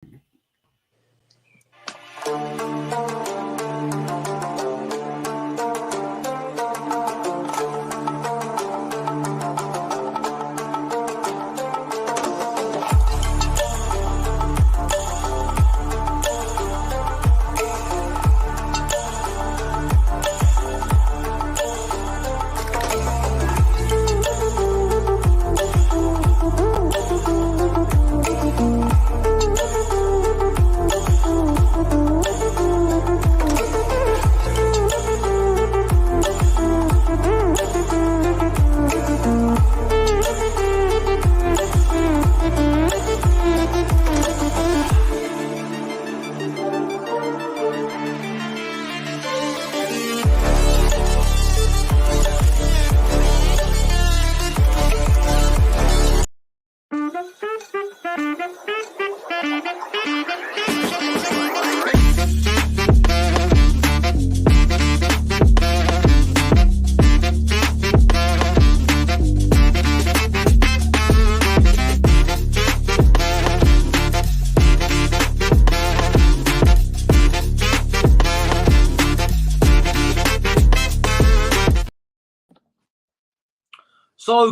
So,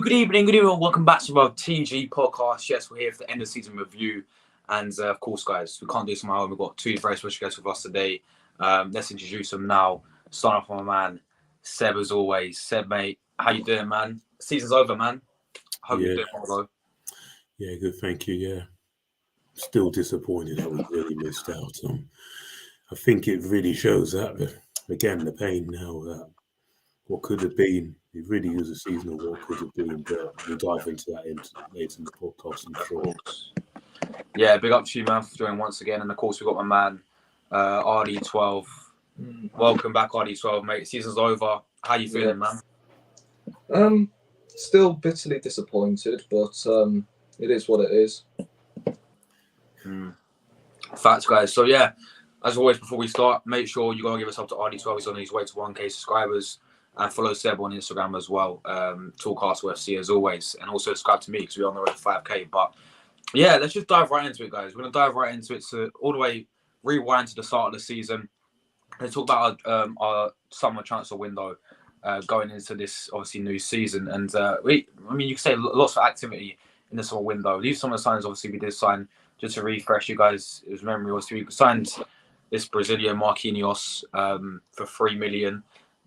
good evening, welcome back to our TG podcast. Yes, we're here for the end of season review. And of course, guys, we can't do this on my own. We've got two very special guests with us today. Let's introduce them now. Start off with my man, Seb, as always. Seb, mate, how you doing, man? Season's over, man. Hope you're doing well, though. Yeah, good, thank you, yeah. Still disappointed that we really missed out. I think it really shows that, again, the pain now that what could have been. It really is a season of what could have been, but we'll dive into that later in the podcast, I'm sure. Yeah, big up to you, man, for joining once again. And of course, we've got my man, RD12. Welcome back, RD12, mate. Season's over. How you feeling, man? Still bitterly disappointed, but it is what it is. Facts, guys. So, yeah, as always, before we start, make sure you go and give us up to RD12. He's on his way to 1K subscribers. And follow Seb on Instagram as well, Talkcastle FC as always. And also subscribe to me because we're on the road to 5K. But yeah, let's just dive right into it, guys. We're going to dive right into it. So all the way rewind to the start of the season. Let's talk about our summer transfer window going into this, obviously, new season. And you can say lots of activity in the summer window. These some of the signs, obviously, we did sign. Just to refresh you guys, his memory was we signed this Brazilian Marquinhos for 3 million.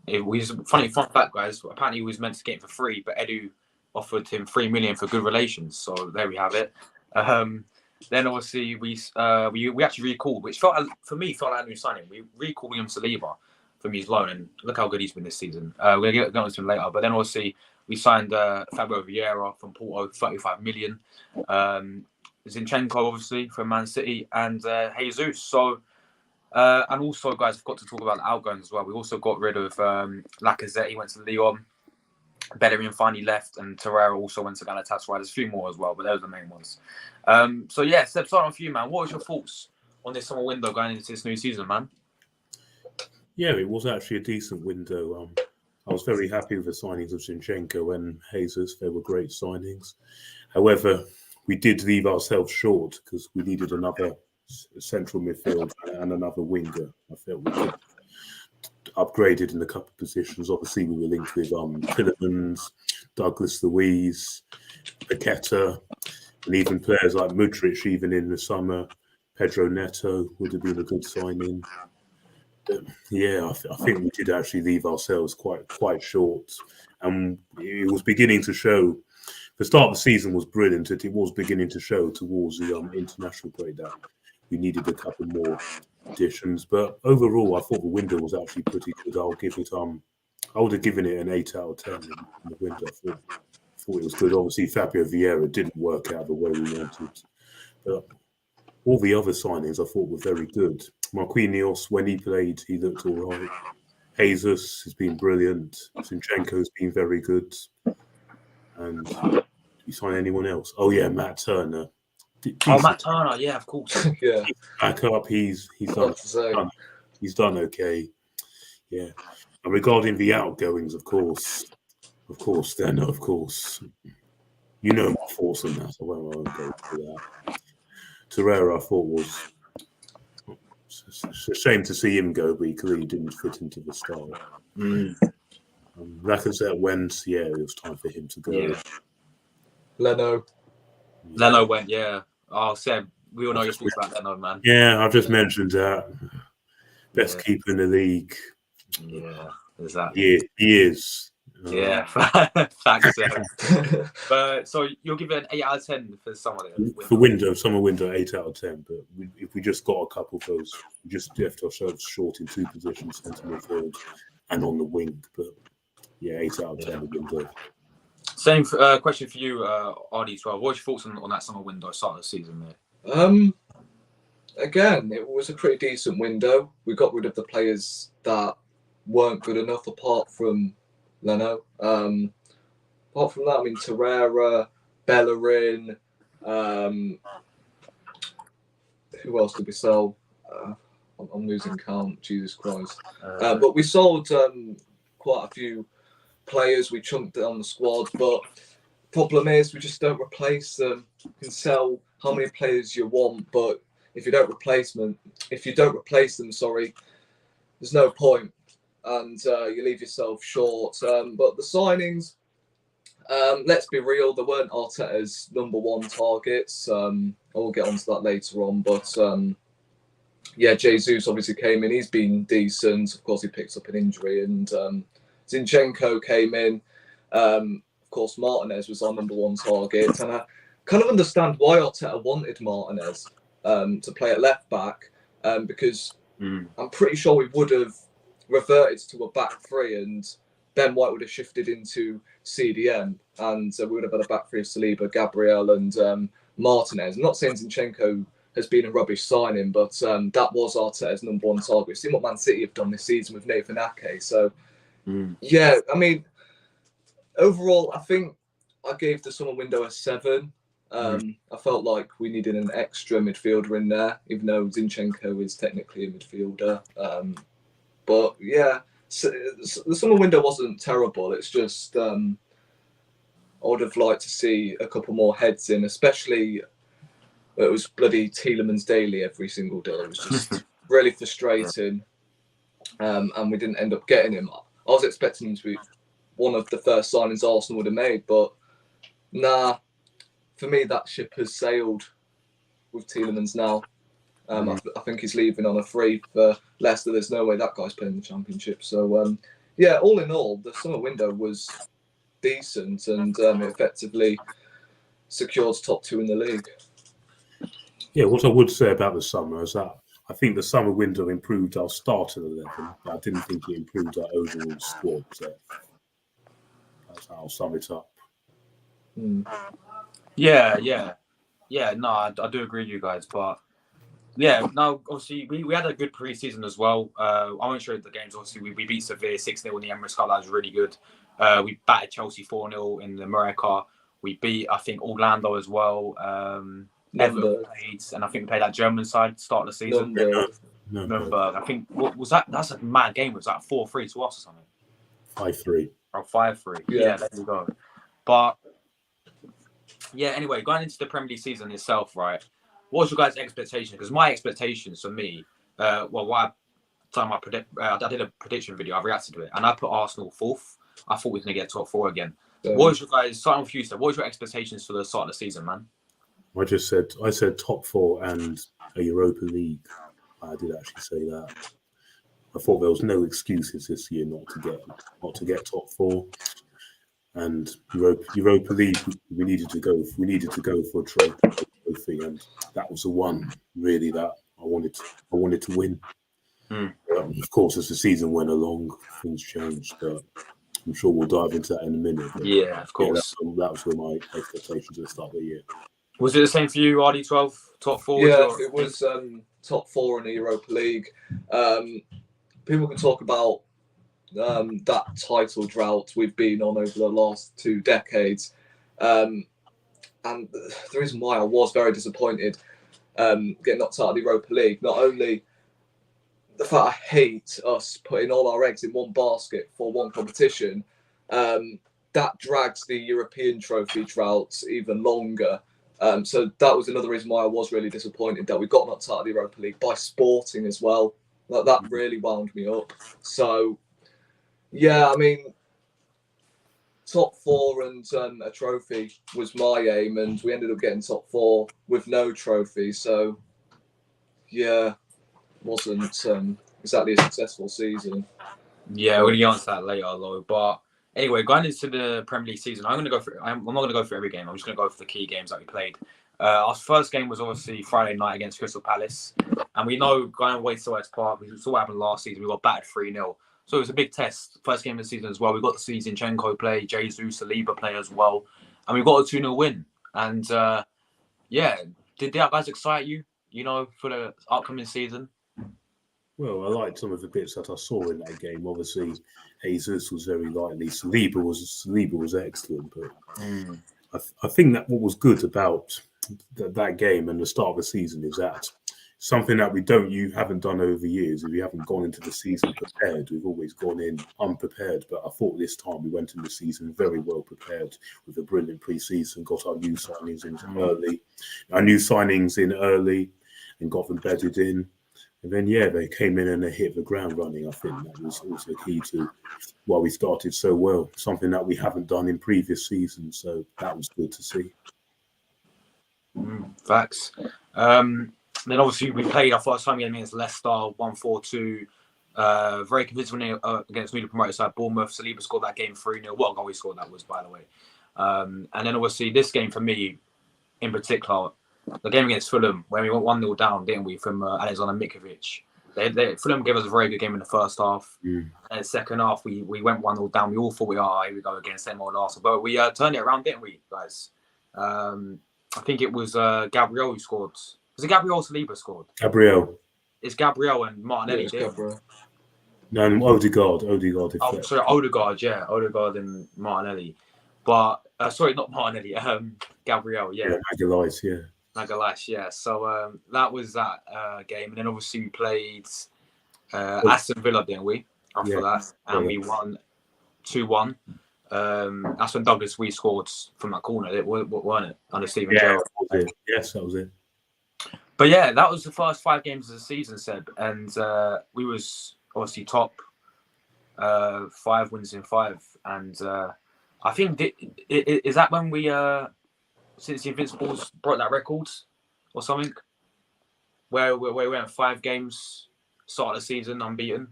It was fun fact, guys. Apparently, he was meant to get him for free, but Edu offered him 3 million for good relations. So there we have it. Then obviously we actually recalled, which felt like a new signing. We recalled William Saliba from his loan, and look how good he's been this season. We're gonna get onto him later. But then obviously we signed Fabio Vieira from Porto, 35 million. Zinchenko obviously from Man City, and Jesus. So. And also, guys, I've got to talk about the outgoings as well. We also got rid of Lacazette. He went to Lyon. Bellerin finally left, and Torreira also went to Galatasaray. There's a few more as well, but those are the main ones. So, yeah, Seb, starting off you, man. What was your thoughts on this summer window going into this new season, man? Yeah, it was actually a decent window. I was very happy with the signings of Zinchenko and Jesus. They were great signings. However, we did leave ourselves short because we needed another central midfield and another winger. I felt we could upgraded in a couple of positions. Obviously, we were linked with Tillemans, Douglas Luiz, Paqueta, and even players like Mudryk, even in the summer. Pedro Neto would have been a good signing. Yeah, I think we did actually leave ourselves quite short. And it was beginning to show. The start of the season was brilliant. It was beginning to show towards the international break that we needed a couple more additions, but overall, I thought the window was actually pretty good. I would have given it an 8 out of 10 in the window. I thought it was good. Obviously, Fabio Vieira didn't work out the way we wanted, but all the other signings I thought were very good. Marquinhos, when he played, he looked all right. Jesus has been brilliant. Zinchenko's been very good. And did you sign anyone else? Oh yeah, Matt Turner. Matt Turner, yeah, of course. Yeah. Back up, he's done okay. Yeah. And regarding the outgoings, of course, you know my thoughts on that. I won't go through that. Torreira, I thought was it's a shame to see him go, but he clearly didn't fit into the style. Lacazette went, yeah, it was time for him to go. Yeah. Leno went, yeah. Oh, Seb, we all know your thoughts about Leno, man. Yeah, I've just mentioned that. Best keeper in the league. Yeah, exactly. He is. Yeah, thanks, Seb. But so you'll give it an 8 out of 10 for summer summer window 8 out of 10. But if we just got a couple of those, we just left ourselves short in 2 positions, centre midfield and on the wing. But yeah, 8 out of 10 window. Same question for you, RD12. What's your thoughts on that summer window start of the season there? Again, it was a pretty decent window. We got rid of the players that weren't good enough, apart from Leno. Apart from that, I mean, Torreira, Bellerin, who else did we sell? I'm losing count, Jesus Christ. But we sold quite a few players. We chunked it on the squad, but problem is we just don't replace them. You can sell how many players you want, but if you don't replace them, there's no point, and you leave yourself short. But the signings, let's be real, they weren't Arteta's number one targets. I'll get onto that later on, but yeah, Jesus obviously came in. He's been decent. Of course, he picked up an injury, and Zinchenko came in. Of course, Martinez was our number one target, and I kind of understand why Arteta wanted Martinez to play at left back, because I'm pretty sure we would have reverted to a back three, and Ben White would have shifted into CDM, and we would have had a back three of Saliba, Gabriel, and Martinez. I'm not saying Zinchenko has been a rubbish signing, but that was Arteta's number one target. We've seen what Man City have done this season with Nathan Ake. So, yeah, I mean, overall, I think I gave the summer window a 7. I felt like we needed an extra midfielder in there, even though Zinchenko is technically a midfielder. But yeah, the summer window wasn't terrible. It's just I would have liked to see a couple more heads in, especially it was bloody Tielemans daily every single day. It was just really frustrating, and we didn't end up getting him. I was expecting him to be one of the first signings Arsenal would have made, but nah. For me, that ship has sailed with Tielemans now. I think he's leaving on a free for Leicester. There's no way that guy's playing the Championship. So, yeah, all in all, the summer window was decent, and it effectively secured top 2 in the league. Yeah, what I would say about the summer is that I think the summer window improved our starting 11, but I didn't think it improved our overall squad. So that's how I'll sum it up. Yeah. No, I do agree with you guys, but yeah, no, obviously we had a good pre-season as well. I won't show you the games. Obviously, we beat Sevilla 6-0 in the Emirates Cup. That was really good. We battered Chelsea 4-0 in America. We beat, I think, Orlando as well. Everton played, and I think we played that German side start of the season. Nuremberg. I think what was that? That's a mad game. Was that 4-3 to us or something? 5-3. Oh, 5-3. Yeah, there we go. But yeah, anyway, going into the Premier League season itself, right? What was your guys' expectation? Because my expectations for me, I did a prediction video. I reacted to it, and I put Arsenal 4th. I thought we were going to get top 4 again. What was your guys? Starting with you, Steph, what was your expectations for the start of the season, man? I said top 4 and a Europa League. I did actually say that. I thought there was no excuses this year not to get top 4. And Europa League, we needed to go for a trophy, and that was the one really that I wanted to win. Of course, as the season went along, things changed, but I'm sure we'll dive into that in a minute. Yeah, of course. Yeah, that was my expectations at the start of the year. Was it the same for you, RD12? Top 4? Yeah, it was top 4 in the Europa League. People can talk about that title drought we've been on over the last 2 decades. And the reason why I was very disappointed getting knocked out of the Europa League, not only the fact I hate us putting all our eggs in one basket for one competition, that drags the European trophy drought even longer. So that was another reason why I was really disappointed that we got knocked out of the Europa League by Sporting as well. That really wound me up. So, yeah, I mean, top 4 and a trophy was my aim, and we ended up getting top 4 with no trophy. So, yeah, wasn't exactly a successful season. Yeah, we're going to get onto that later, though. But anyway, going into the Premier League season, I'm not going to go through every game. I'm just going to go for the key games that we played. Our first game was obviously Friday night against Crystal Palace. And we know going away to West Park, we saw what happened last season. We got battered 3-0. So it was a big test. First game of the season as well. We got to see Zinchenko play, Jesus, Saliba play as well. And we got a 2-0 win. And yeah, did that guys excite you, for the upcoming season? Well, I liked some of the bits that I saw in that game. Obviously, Jesus was very lively. Saliba was excellent. But I think that what was good about that game and the start of the season is that something that you haven't done over years. If you haven't gone into the season prepared, we've always gone in unprepared. But I thought this time we went into the season very well prepared with a brilliant pre-season, got our new signings in early and got them bedded in. And then, they came in and they hit the ground running. I think that was also key to why we started so well, something that we haven't done in previous seasons. So that was good to see. Facts. Then obviously we played our first time game against Leicester, 1-4-2. Very convincing against newly promoted side Bournemouth. Saliba scored that game 3-0. What a goal he scored that was, by the way. And then obviously this game for me, in particular, the game against Fulham, when we went 1-0 down, didn't we, from Alexander Mitrovic. Fulham gave us a very good game in the first half. And in the second half, we went 1-0 down. We all thought here we go again, same old Arsenal. But we turned it around, didn't we, guys? I think it was Gabriel who scored. Was it Gabriel or Saliba scored? Gabriel. It's Gabriel and Martinelli. Yeah, Gabriel. No, Odegaard. Oh, sorry, Odegaard. Yeah, Odegaard and Martinelli. But sorry, not Martinelli. Gabriel. Yeah. Magalhaes, yeah. So that was that game, and then obviously we played Aston Villa, didn't we? After that, and we won 2-1. That's when Douglas scored from that corner, weren't it? Under Steven Gerrard. Yes, that was it. But yeah, that was the first 5 games of the season, Seb, and we was obviously top 5 wins in 5, and I think is that when we since the Invincibles broke that record or something, where we went 5 games start of the season unbeaten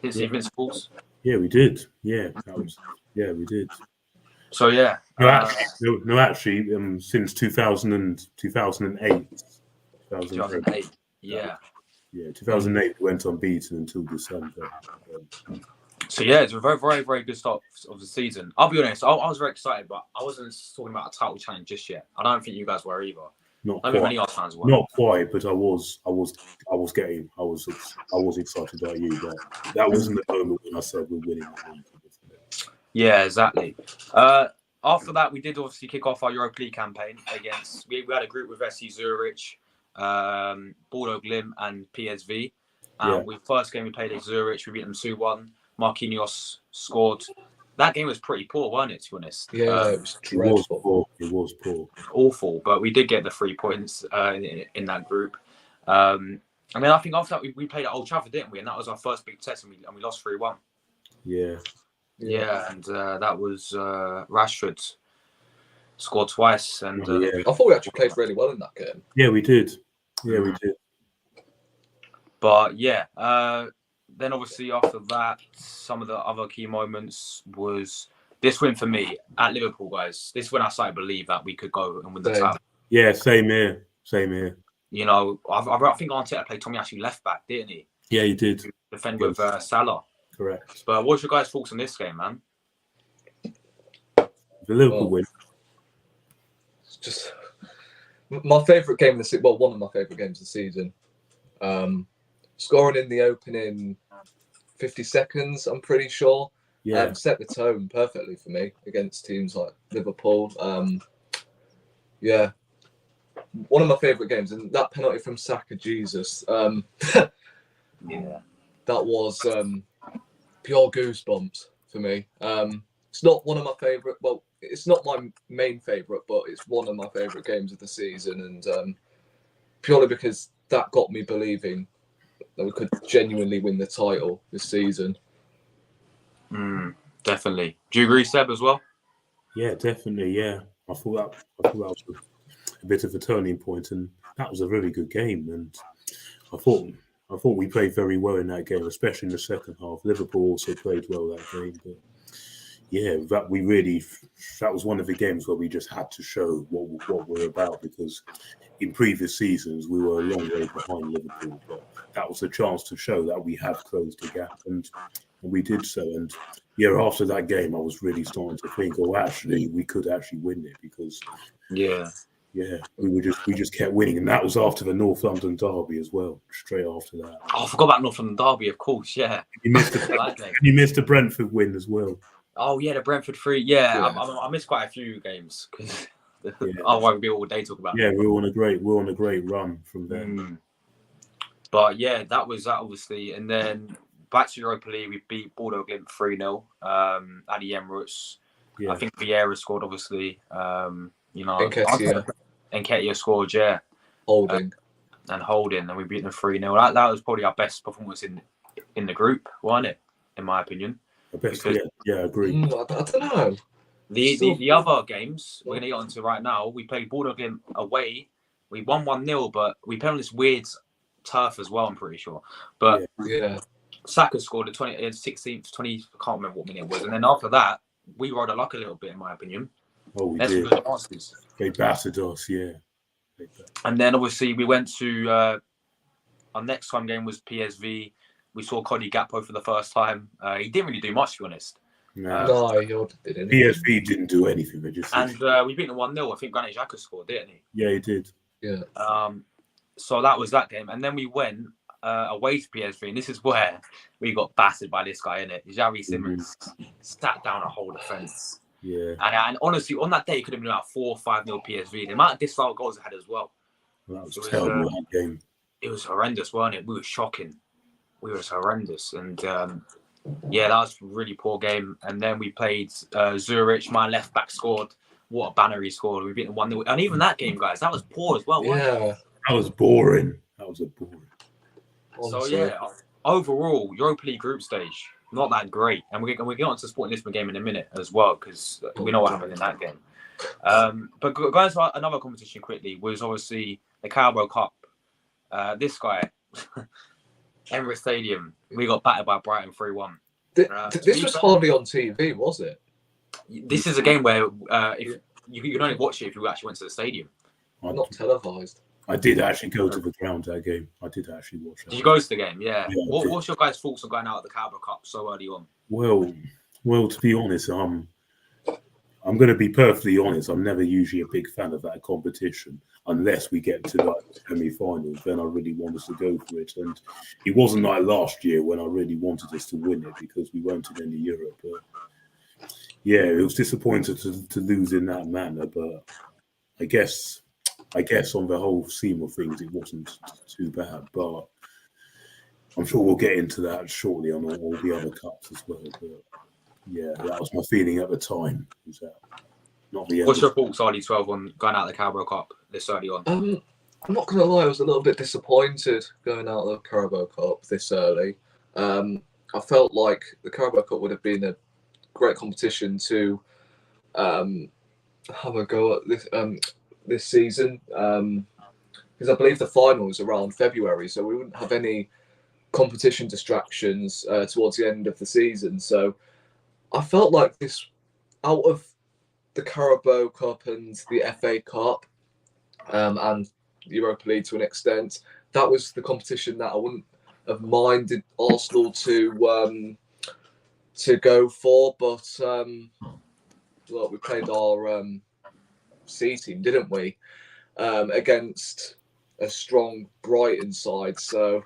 since the Invincibles. Yeah, we did. Yeah, we did. So yeah, actually, since 2008. 2008. Yeah. Yeah, 2008 we went unbeaten until December. So yeah, it's a very, very, very good start of the season. I'll be honest, I was very excited, but I wasn't talking about a title challenge just yet. I don't think you guys were either. Not I quite. many Arsenal fans were. Not quite, but I was excited about you, but that wasn't the moment when I said we're winning. Yeah, exactly. After that, we did obviously kick off our Europa League campaign against. We had a group with SC Zurich, Bordeaux Glim, and PSV. First game we played at Zurich, we beat them 2-1. Marquinhos scored. That game was pretty poor, wasn't it, to be honest? Yeah, it was dreadful. It was poor. Awful, but we did get the 3 points in that group. And then I think after that, we played at Old Trafford, didn't we? And that was our first big test, and we lost 3-1. Yeah, and that was Rashford scored twice. And I thought we actually played really well in that game. Yeah, we did. But yeah, then obviously after that, some of the other key moments was this win for me at Liverpool, guys. This is when I started to believe that we could go and win the title. Yeah, same here. You know, I think Arteta played Tomiyasu left back, didn't he? Yeah, he did. Defend with Salah. Correct. But what's your guys' thoughts on this game, man? The Liverpool win. It's just my favourite game of the season. Well, one of my favourite games of the season. Scoring in the opening 50 seconds, I'm pretty sure. Yeah. Set the tone perfectly for me against teams like Liverpool. Yeah. One of my favourite games. And that penalty from Saka, Jesus. Yeah. That was pure goosebumps for me. It's not one of my favourite. Well, it's not my main favourite, but it's one of my favourite games of the season, and purely because that got me believing that we could genuinely win the title this season. Definitely. Do you agree, Seb, as well? Yeah, definitely. Yeah, I thought that was a bit of a turning point, and that was a very good game. And I thought we played very well in that game, especially in the second half. Liverpool also played well that game, but yeah, that was one of the games where we just had to show what we're about, because in previous seasons we were a long way behind Liverpool, but that was a chance to show that we have closed the gap, and we did so. And yeah, after that game, I was really starting to think, oh, actually, we could actually win it, because we just kept winning, and that was after the North London derby as well. Straight after that, I forgot about North London derby, of course. Yeah, you missed the Brentford win as well. Oh yeah, the Brentford 3. Yeah. I missed quite a few games because otherwise we'd be all day talking about. Yeah, we're on a great run from there. But yeah, that was that obviously, and then back to Europa League, we beat Bordeaux Glimt 3-0 at the Emirates. Yeah. I think Vieira scored, obviously. Nketiah scored, yeah. Holding, and we beat them 3-0. That was probably our best performance in the group, wasn't it? In my opinion. I agree. I don't know. The other games we're going to get onto right now, we played Bordeaux Glimt away. We won 1-0, but we played on this weird turf as well, I'm pretty sure. But yeah. Saka scored the 16th, 20th, I can't remember what minute it was. And then after that, we rode our luck a little bit, in my opinion. Oh, we did. They battered us, yeah. And then obviously we went to our next home game was PSV. We saw Cody Gakpo for the first time. He didn't really do much, to be honest. No, he didn't. PSV didn't do anything. We beat them 1-0. I think Granit Xhaka scored, didn't he? Yeah, he did. Yeah. So that was that game. And then we went away to PSV, and this is where we got battered by this guy, innit? Xavi Simons sat down a whole defence. Yeah. And honestly, on that day, it could have been about 4 or 5-0 PSV. The amount of disallowed goals they had as well. That was terrible, that game. It was horrendous, wasn't it? We were shocking. We were horrendous. And that was a really poor game. And then we played Zurich. My left back scored. What a banner he scored. We beat them 1-0. And even that game, guys, that was poor as well, wasn't it? That was boring. So, overall, Europa League group stage, not that great. And we'll get on to the Sporting Lisbon game in a minute as well, because we know what happened in that game. But going to another competition quickly was obviously the Carabao Cup. This guy, Emirates Stadium, we got battered by Brighton 3-1. This was hardly on TV, was it? This is a game where if you can only watch it if you actually went to the stadium. Not televised. I did actually go to the ground that game. I did actually watch it. Did you go to the game? Yeah. What's your guys' thoughts on going out of the Carabao Cup so early on? Well, to be honest, I'm going to be perfectly honest. I'm never usually a big fan of that competition unless we get to the semi-finals. Then I really want us to go for it. And it wasn't like last year when I really wanted us to win it because we weren't in any Europe. But yeah, it was disappointing to lose in that manner. But I guess on the whole scheme of things, it wasn't too bad. But I'm sure we'll get into that shortly on all the other cups as well. But yeah, that was my feeling at the time. Was that not the end? What's your thoughts, RD12, on going out of the Carabao Cup this early on? I'm not going to lie, I was a little bit disappointed going out of the Carabao Cup this early. I felt like the Carabao Cup would have been a great competition to have a go at this season, because I believe the final is around February, so we wouldn't have any competition distractions towards the end of the season. So I felt like this, out of the Carabao Cup and the FA Cup and the Europa League to an extent, that was the competition that I wouldn't have minded Arsenal to go for. But look, we played our C team, didn't we, against a strong Brighton side. So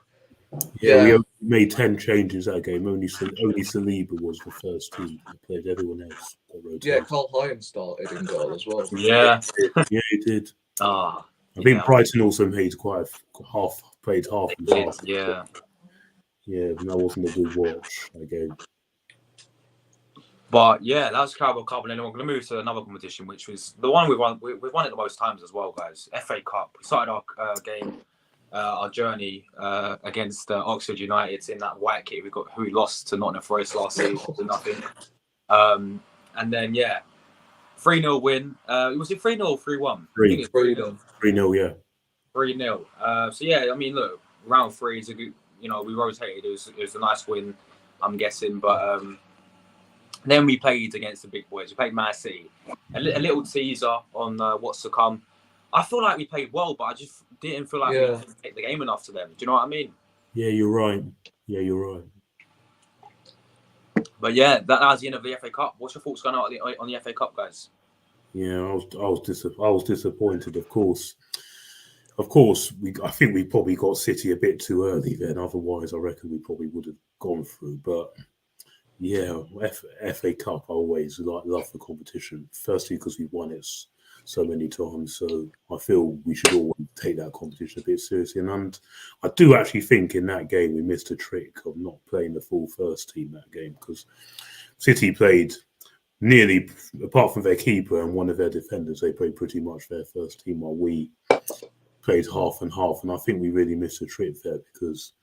yeah, we only made 10 changes that game. Only Saliba was the first team that played. Everyone else got rotated. Yeah, Carl Hines started in goal as well. Yeah, he did. I think Brighton also made played half. Yeah, that wasn't a good watch that game. But yeah, that was Carabao Cup, and then we're going to move to another competition, which was the one we've won. We've won it the most times as well, guys. FA Cup. We started our game, our journey against Oxford United in that white kit. Who we lost to Nottingham Forest last season to nothing. And then 3-0 win. Was it 3-0 or 3-1? 3-0. 3-0, yeah. 3-0. So yeah, I mean, look, round 3 is a good. You know, we rotated. It was a nice win, I'm guessing, but. Then we played against the big boys. We played Man City. A little teaser on what's to come. I feel like we played well, but I just didn't feel like we could take the game enough to them. Do you know what I mean? Yeah, you're right. But yeah, that was the end of the FA Cup. What's your thoughts going on the FA Cup, guys? Yeah, I was disappointed. Of course, I think we probably got City a bit too early then. Otherwise, I reckon we probably would have gone through. But yeah, FA Cup, I always love the competition. Firstly, because we've won it so many times, so I feel we should always take that competition a bit seriously. And I do actually think in that game we missed a trick of not playing the full first team that game, because City played nearly, apart from their keeper and one of their defenders, they played pretty much their first team, while we played half and half. And I think we really missed a trick there, because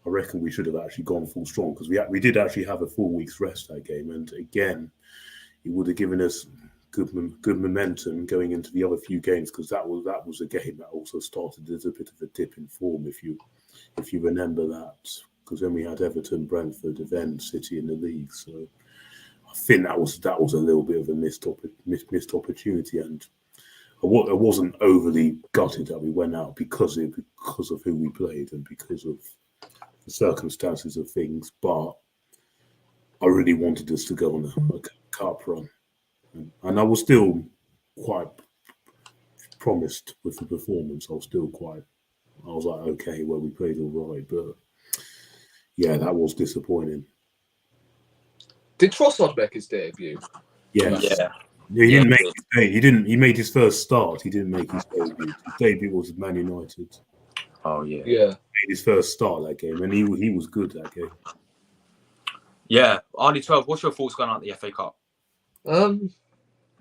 I reckon we should have actually gone full strong, because we did actually have a full week's rest that game, and again, it would have given us good momentum going into the other few games, because that was a game that also started as a bit of a dip in form, if you remember that, because then we had Everton, Brentford, and then City in the league. So I think that was a little bit of a missed opportunity, and I wasn't overly gutted that we went out because of who we played and because of the circumstances of things, but I really wanted us to go on a cup run. And I was still quite promised with the performance. I was like, okay, well, we played all right, but yeah, that was disappointing. Did Trossard make his debut? Yes. Yeah. He didn't make his debut. He made his first start. He didn't make his debut. His debut was Man United. Oh yeah. Yeah. He made his first start that game, and he was good that game. Yeah. RD12, what's your thoughts going on at the FA Cup?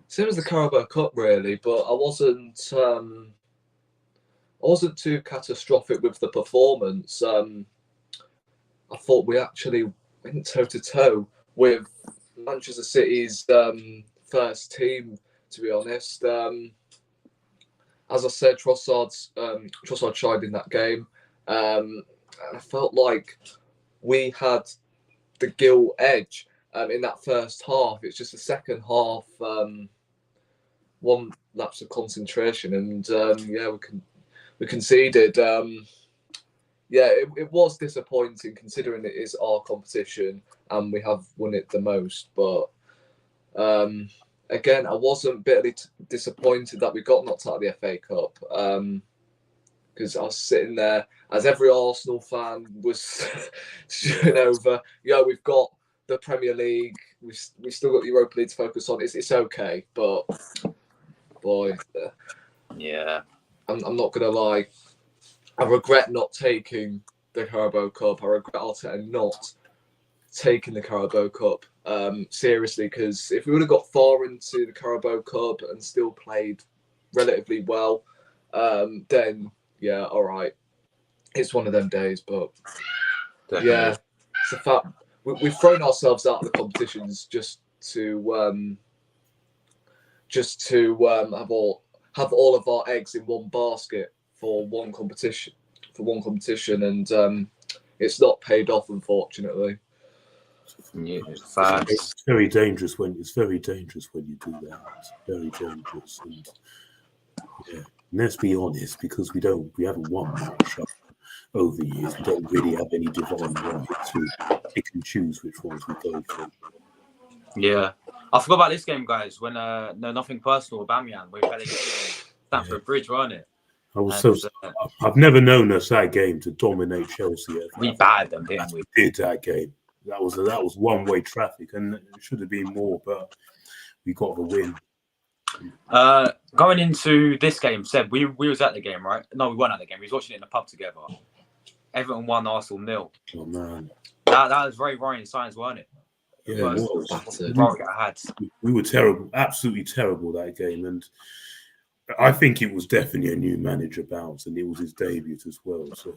Same as the Carabao Cup, really, but I wasn't too catastrophic with the performance. I thought we actually went toe to toe with Manchester City's first team. To be honest, as I said, Trossard shined in that game. I felt like we had the gilt edge in that first half. It's just the second half, one lapse of concentration, and we conceded. It was disappointing considering it is our competition and we have won it the most. But again, I wasn't bitterly disappointed that we got knocked out of the FA Cup, because I was sitting there, as every Arsenal fan was shooting over. Yeah, we've got the Premier League. We still got the Europa League to focus on. It's okay, but boy, yeah, I'm not gonna lie. I regret not taking the Carabao Cup. I regret Arteta not taking the Carabao Cup seriously, because if we would have got far into the Carabao Cup and still played relatively well, then yeah, all right, it's one of them days. But definitely. Yeah, it's a fact. We've thrown ourselves out of the competitions just to have all of our eggs in one basket for one competition, and it's not paid off, unfortunately. Yeah, It's very dangerous when you do that. It's very dangerous, and yeah, and let's be honest, because we haven't won much over the years. We don't really have any divine right to pick and choose which ones we go for. Yeah, I forgot about this game, guys. When nothing personal with Bamian, we played against Stamford Bridge, wasn't it? I've never known us that game to dominate Chelsea. We battered them, didn't we? We did that game. That was one-way traffic, and it should have been more, but we got the win. Going into this game, Seb, we was at the game, right? No, we weren't at the game. We was watching it in the pub together. Everton won, Arsenal 0. Oh man, that was very worrying signs, weren't it? Yeah, it was. Battered. Warwick had. We were terrible, absolutely terrible that game, and I think it was definitely a new manager bounce, and it was his debut as well. So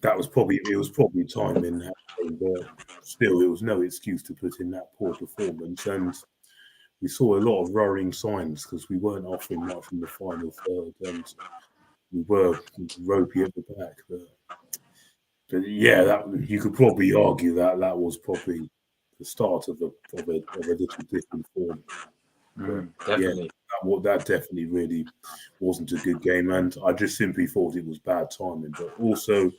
it was probably time in that game, but still, it was no excuse to put in that poor performance. And we saw a lot of worrying signs because we weren't offering much in the final third, and we were ropey at the back. But yeah, that you could probably argue that was probably the start of a little different form. Definitely. That definitely really wasn't a good game, and I just simply thought it was bad timing. But also,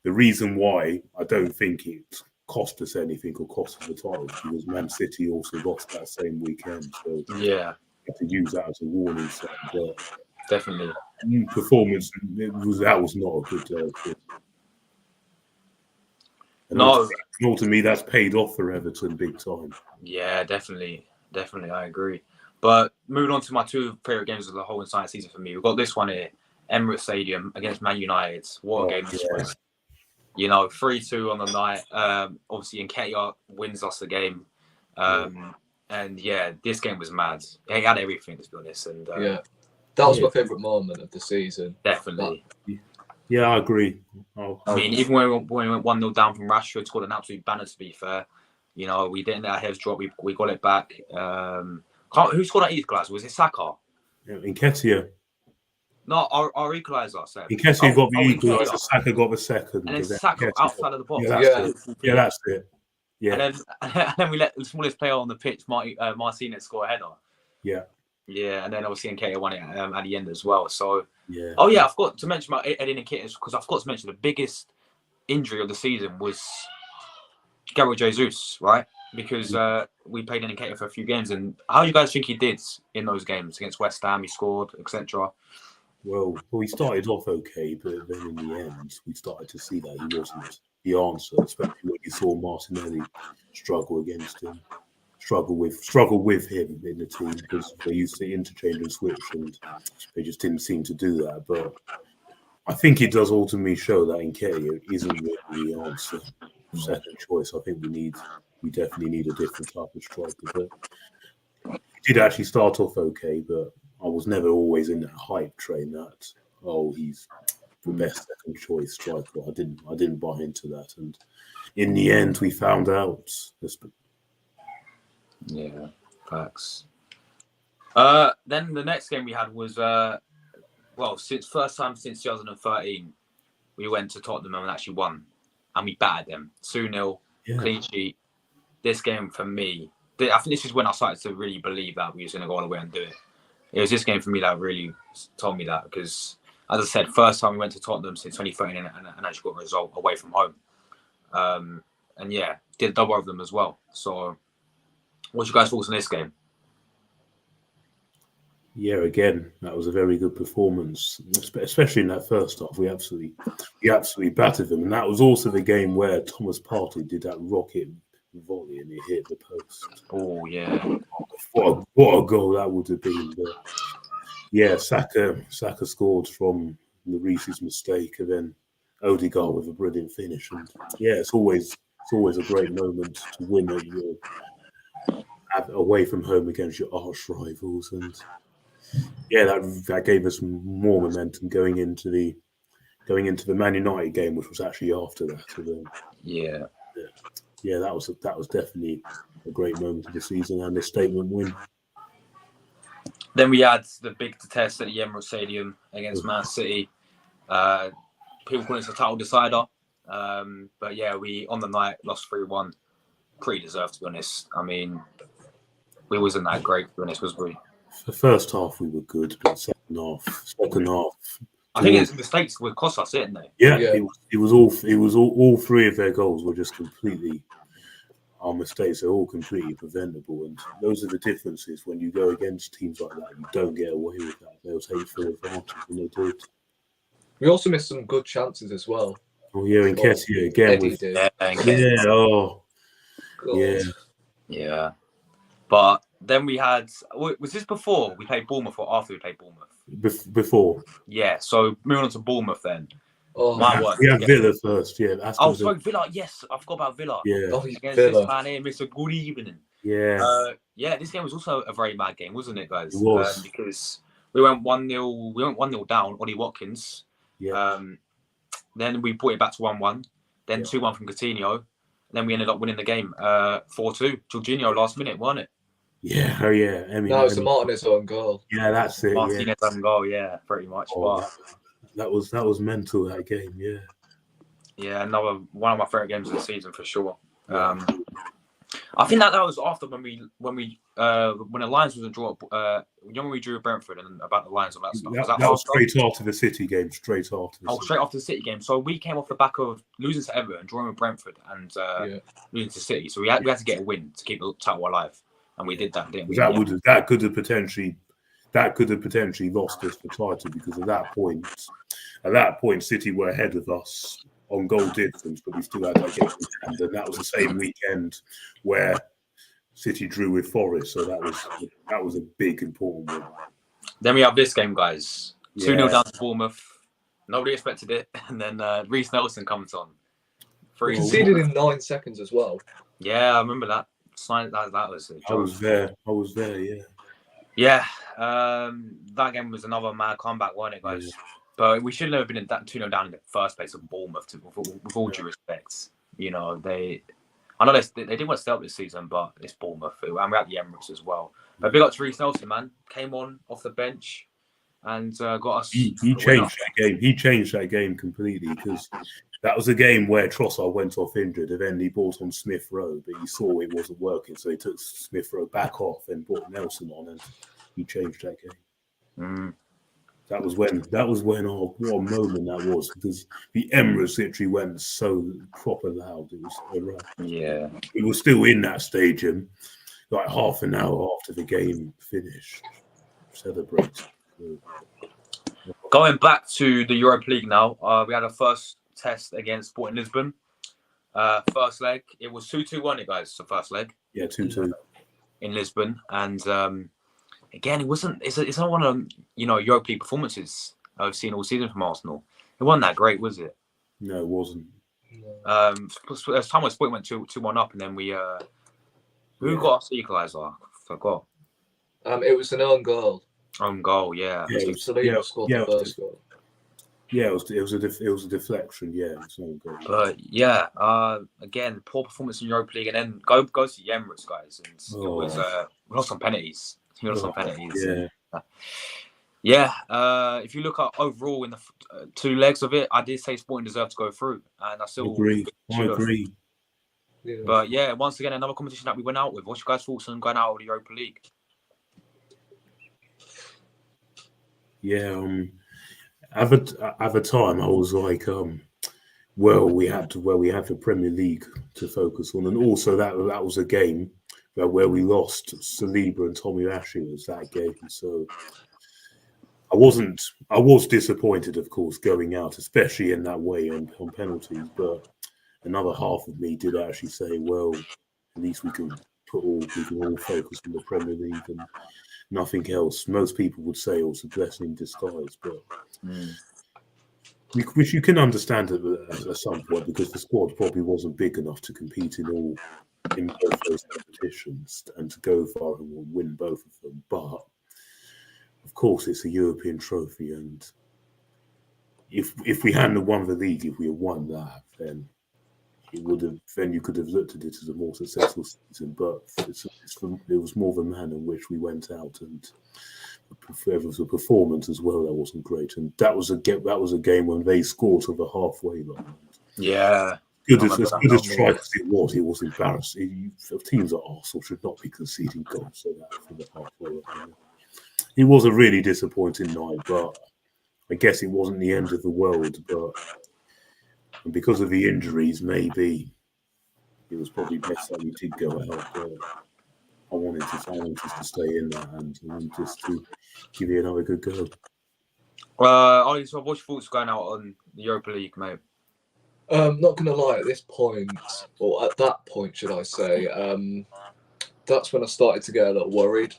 the reason why I don't think it cost us anything or cost us the title because Man City also lost that same weekend, so Yeah, I have to use that as a warning sign. But definitely. performance that was not a good. And No. ultimately, that's paid off for Everton big time. Yeah, definitely. I agree. But moving on to my two favourite games of the whole entire season for me, we've got this one here, Emirates Stadium against Man United. What a game this was. 3-2 on the night. Obviously, Nketiah wins us the game. And yeah, this game was mad. He had everything, to be honest. And that was my favourite moment of the season. Definitely. Yeah, I agree. I mean, even when we went 1-0 down from Rashford, scored an absolute banner, to be fair. We didn't let our heads drop. We got it back. Who scored that equaliser? Was it Saka? Yeah, Nketiah. No, our equaliser. Nketiah got the equaliser. Saka got the second. And then Saka outside of the box. Yeah, that's it. Yeah. And then we let the smallest player on the pitch, Martinez, score a header. Yeah. Yeah, and then obviously Nketiah won it at the end as well. So, yeah. Oh yeah, I forgot to mention about Eddie Nketiah because I forgot to mention the biggest injury of the season was Gabriel Jesus, right? Because we played Nketiah for a few games, and how do you guys think he did in those games against West Ham? He scored, etc. Well, he started off okay, but then in the end, we started to see that he wasn't the answer, especially when you saw Martinelli struggle against him. Struggle with him in the team because they used to interchange and switch, and they just didn't seem to do that. But I think it does ultimately show that Nketiah isn't really the answer. Second choice. I think we definitely need a different type of striker. But he did actually start off okay, but I was never always in that hype train that he's the best second choice striker. I didn't buy into that, and in the end, we found out. Yeah, facts. Then the next game we had was first time since 2013, we went to Tottenham and actually won, and we battered them 2-0, clean sheet. This game for me, I think this is when I started to really believe that we were going to go all the way and do it. It was this game for me that really told me that because, as I said, first time we went to Tottenham since 2013 and actually got a result away from home. And yeah, did a double of them as well. So, what's your guys' thoughts on this game? Yeah, again, that was a very good performance, especially in that first half. We absolutely battered them, and that was also the game where Thomas Partey did that rocket volley and it hit the post. Oh yeah, what a goal that would have been! But yeah, Saka scored from Lloris's mistake, and then Odegaard with a brilliant finish. And yeah, it's always a great moment to win away from home against your arch rivals, and yeah, that gave us more momentum going into the Man United game, which was actually after that. So that was definitely a great moment of the season and a statement win. Then we had the big test at the Emirates Stadium against Man City. People call it a title decider, but yeah, we on the night lost 3-1. Pretty deserved, to be honest. I mean, we wasn't that great, to be honest, was we? The first half we were good, but second half. I think it's mistakes would cost us, didn't they? Yeah. It was all three of their goals were just completely our mistakes. They're all completely preventable, and those are the differences when you go against teams like that. You don't get away with that. They'll take full advantage, and they did. We also missed some good chances as well. Oh yeah, and Nketiah again. Yeah. But then we had. Was this before we played Bournemouth or after we played Bournemouth? Before. Yeah. So moving on to Bournemouth then. Oh, My word. We had Villa first, yeah. Oh, sorry, Villa. Yes, I forgot about Villa. Yeah, oh, Against Villa. this man here, Mr. Good Evening. yeah. Yeah, this game was also a very bad game, wasn't it, guys? It was. Because we went 1-0. We went 1-0 down. Ollie Watkins. Yeah. Then we brought it back to 1-1. Then Yeah. 2-1 from Coutinho. Then we ended up winning the game 4-2. Jorginho last minute, wasn't it? Yeah, oh yeah. I mean, No, it's a Martinez own goal. yeah, that's it. Martinez done goal, yeah, pretty much. Oh, But that was mental, that game. Yeah. yeah, another one of my favorite games of the season for sure. Yeah. I think that was after when the Lions was a draw. When we drew Brentford and about the Lions and that stuff. That was straight after the City game. Straight after. Straight after the City game. So we came off the back of losing to Everton, drawing with Brentford, and losing to City. So we had to get a win to keep the title alive, and we did that, didn't we? That could have potentially lost us the title, because at that point, City were ahead of us on goal difference, but we still had that game in hand, and that was the same weekend where City drew with Forest, so that was a big important win. Then we have this game, guys. 2-0 Yeah. down to Bournemouth. Nobody expected it, and then Reece Nelson comes on. Conceded in 9 seconds as well. Yeah, I remember that. That was a joke. I was there. Yeah. Yeah, that game was another mad comeback, wasn't it, guys? Yeah. But we shouldn't have been in that 2-0 down in the first place of Bournemouth, with all due respect. You know, I know they didn't want to stay up this season, but it's Bournemouth, and we're at the Emirates as well. But big up to Reece Nelson, man. Came on off the bench and got us. He changed that game. He changed that game completely, because that was a game where Trossard went off injured, and then he brought on Smith Rowe, but he saw it wasn't working, so he took Smith Rowe back off and brought Nelson on, and he changed that game. That was when what a moment that was, because the Emirates literally went so proper loud. It was Yeah. It was still in that stadium, like half an hour after the game finished, celebrating. Going back to the Europa League now, we had our first test against Sporting Lisbon. First leg, it was 2-2, wasn't it, guys? The first leg. Yeah, 2-2 in Lisbon, and again, it's not one of Europa League performances I've seen all season from Arsenal. It wasn't that great, was it? No, it wasn't. As time when Sporting went 2-1 up, and then we who got us the equaliser? I forgot. It was an own goal. Own goal, yeah. Saliba scored the first goal. Yeah, it was a deflection. Yeah, it was no goal. But yeah, again, poor performance in Europa League, and then go to the Emirates, guys, and it was we lost on penalties. Yeah. If you look at overall in the 2 legs of it, I did say Sporting deserved to go through, and I still agree. I agree. Yeah. But yeah, once again, another competition that we went out with. What's your guys' thoughts on going out of the Europa League? Yeah, at the time I was like, we had the Premier League to focus on, and also that was a game where we lost Saliba and Tommy Ashley was that game. So I was disappointed, of course, going out, especially in that way on penalties. But another half of me did actually say, well, at least we can all focus on the Premier League and nothing else. Most people would say it was a blessing in disguise, but which you can understand at some point, because the squad probably wasn't big enough to compete in both those competitions and to go far and win both of them. But of course, it's a European trophy, and if we hadn't won the league, if we had won that, then you could have looked at it as a more successful season. But it was more the manner in which we went out, and it was a performance as well that wasn't great. And that was a game when they scored to the halfway line. Yeah. As good as tried as it was embarrassing. Teams like Arsenal should not be conceding goals so that from the halfway line. It was a really disappointing night, but I guess it wasn't the end of the world. But because of the injuries, maybe it was probably best that we did go out. But I wanted to stay in that and just to give it another good go. Ollie, so what's your thoughts going out on the Europa League, mate? Not going to lie, at this point, or at that point, should I say, that's when I started to get a little worried.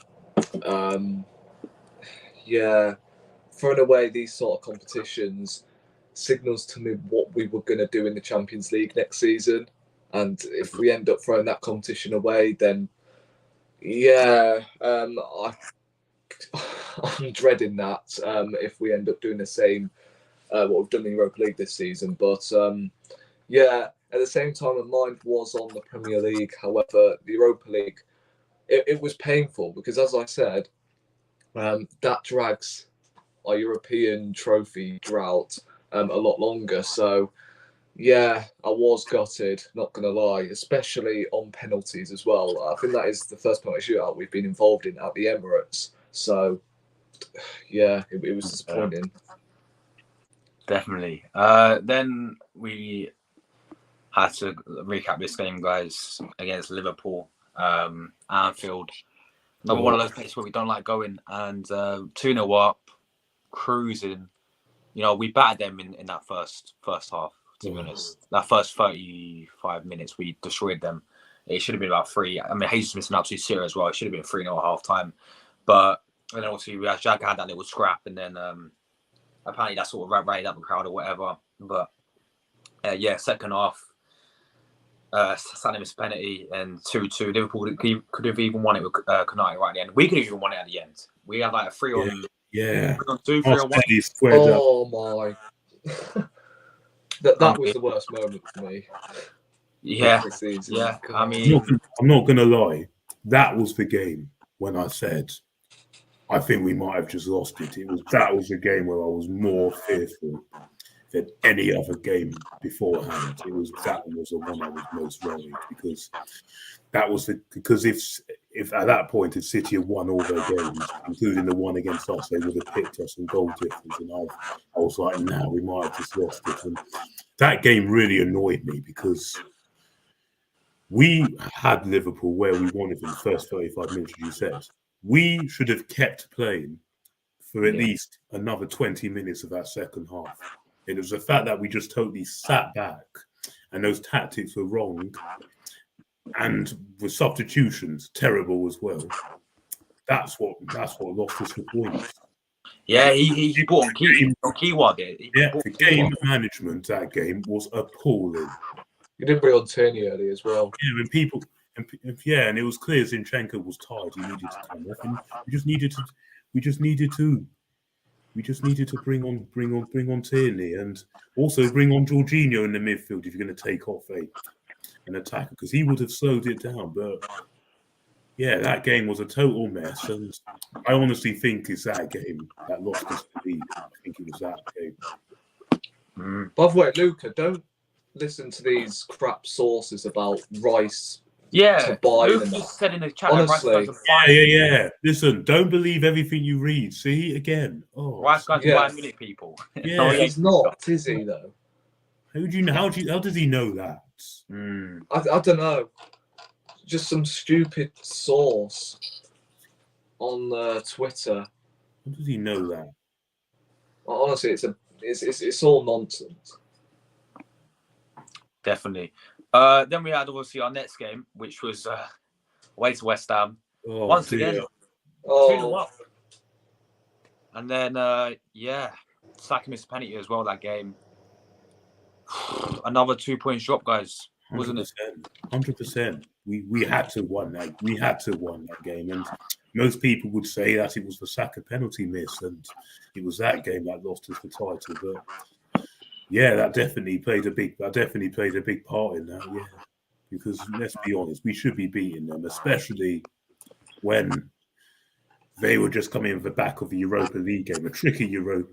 Throwing away these sort of competitions signals to me what we were going to do in the Champions League next season. And if we end up throwing that competition away, then yeah, I'm dreading that if we end up doing the same what we've done in the Europa League this season. But yeah, at the same time, my mind was on the Premier League. However, the Europa League, it was painful because, as I said, that drags our European trophy drought a lot longer. So, yeah, I was gutted, not going to lie, especially on penalties as well. I think that is the first penalty shootout we've been involved in at the Emirates. So, yeah, it was disappointing. Definitely. Then we had to recap this game, guys, against Liverpool, Anfield. Another one of those places where we don't like going, and 2-0 up, cruising. You know, we battered them in that first half, to be honest. That first 35 minutes, we destroyed them. It should have been about 3. I mean, Jesus missed an absolute zero as well. It should have been 3-0 at half time. But then obviously, Jack had that little scrap, and then apparently that sort of rallied up the crowd or whatever. But yeah, second half, Salah missed a penalty and 2-2. Liverpool could have even won it with Konate right at the end. We could have even won it at the end. We had like a 3 on 3 on 2, 3 on 1. Oh my. that was the worst moment for me. Yeah, this season. yeah. I mean, I'm not gonna lie. That was the game when I said I think we might have just lost it. That was the game where I was more fearful than any other game beforehand. That was the one I was most worried because if at that point if City had won all their games, including the one against us, they would have picked us in goal difference, and I was like, nah, we might have just lost it. And that game really annoyed me because we had Liverpool where we wanted them the first 35 minutes, as you said. We should have kept playing for at least another 20 minutes of that second half. It was the fact that we just totally sat back and those tactics were wrong. And with substitutions, terrible as well. That's what lost us the points. Yeah, he brought on Kiwa there. The game management that game was appalling. You didn't bring on Tierney early as well. Yeah, and it was clear Zinchenko was tired. He needed to come off, and we just needed to bring on Tierney and also bring on Jorginho in the midfield if you're going to take off an attacker, because he would have slowed it down. But yeah, that game was a total mess, and I honestly think it's that game that lost us the lead. I think it was that game. By the way, Luca, don't listen to these crap sources about Rice. Yeah, Luke just said in the chat. Honestly, yeah. Listen, don't believe everything you read. See again. Oh, Rice guys are 5 minute people. Yeah, he's not, is he though? How do you know? How does he know that? I don't know. Just some stupid source on Twitter. How does he know that? Honestly, it's all nonsense. Definitely. Then we had obviously our next game, which was away to West Ham. Once again, 2-0 up. And then Saka missed a penalty as well that game. Another 2 points drop, guys, wasn't 100%, it? 100%. We had to win that. We had to win that game, and most people would say that it was the Saka penalty miss, and it was that game that lost us the title. But yeah, that definitely played a big part in that. Yeah, because let's be honest, we should be beating them, especially when they were just coming in the back of the Europa League game, a tricky Europa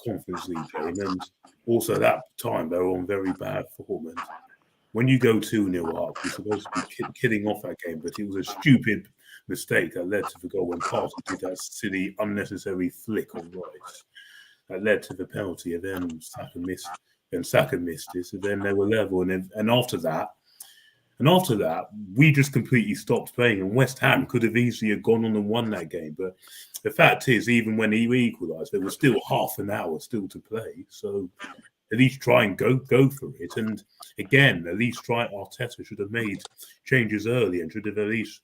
Conference League game, and also at that time they were on very bad form. And when you go 2-0 up, you're supposed to be killing off that game, but it was a stupid mistake that led to the goal when Partey did that silly, unnecessary flick on Rice that led to the penalty, and then Saka missed it, so then they were level, and after that, we just completely stopped playing, and West Ham could have easily gone on and won that game. But the fact is, even when he equalised, there was still half an hour still to play. So at least try and go for it. And again, at least Arteta should have made changes early and should have at least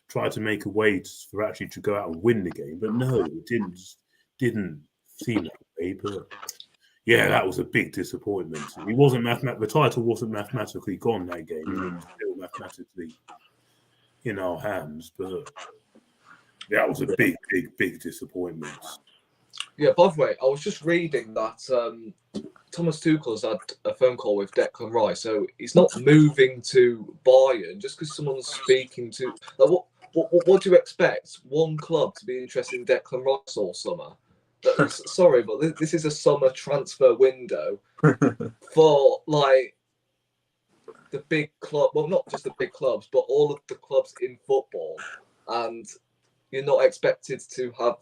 tried to make a way for actually to go out and win the game. But no, it didn't seem that way. But yeah, that was a big disappointment. It wasn't the title wasn't mathematically gone that game. It was still mathematically in our hands, but that was a big disappointment. Yeah, by the way, I was just reading that Thomas Tuchel's had a phone call with Declan Rice, so he's not moving to Bayern just because someone's speaking to. Like, what do you expect? One club to be interested in Declan Rice all summer? Sorry, but this is a summer transfer window for like the big club. Well, not just the big clubs, but all of the clubs in football, and you're not expected to have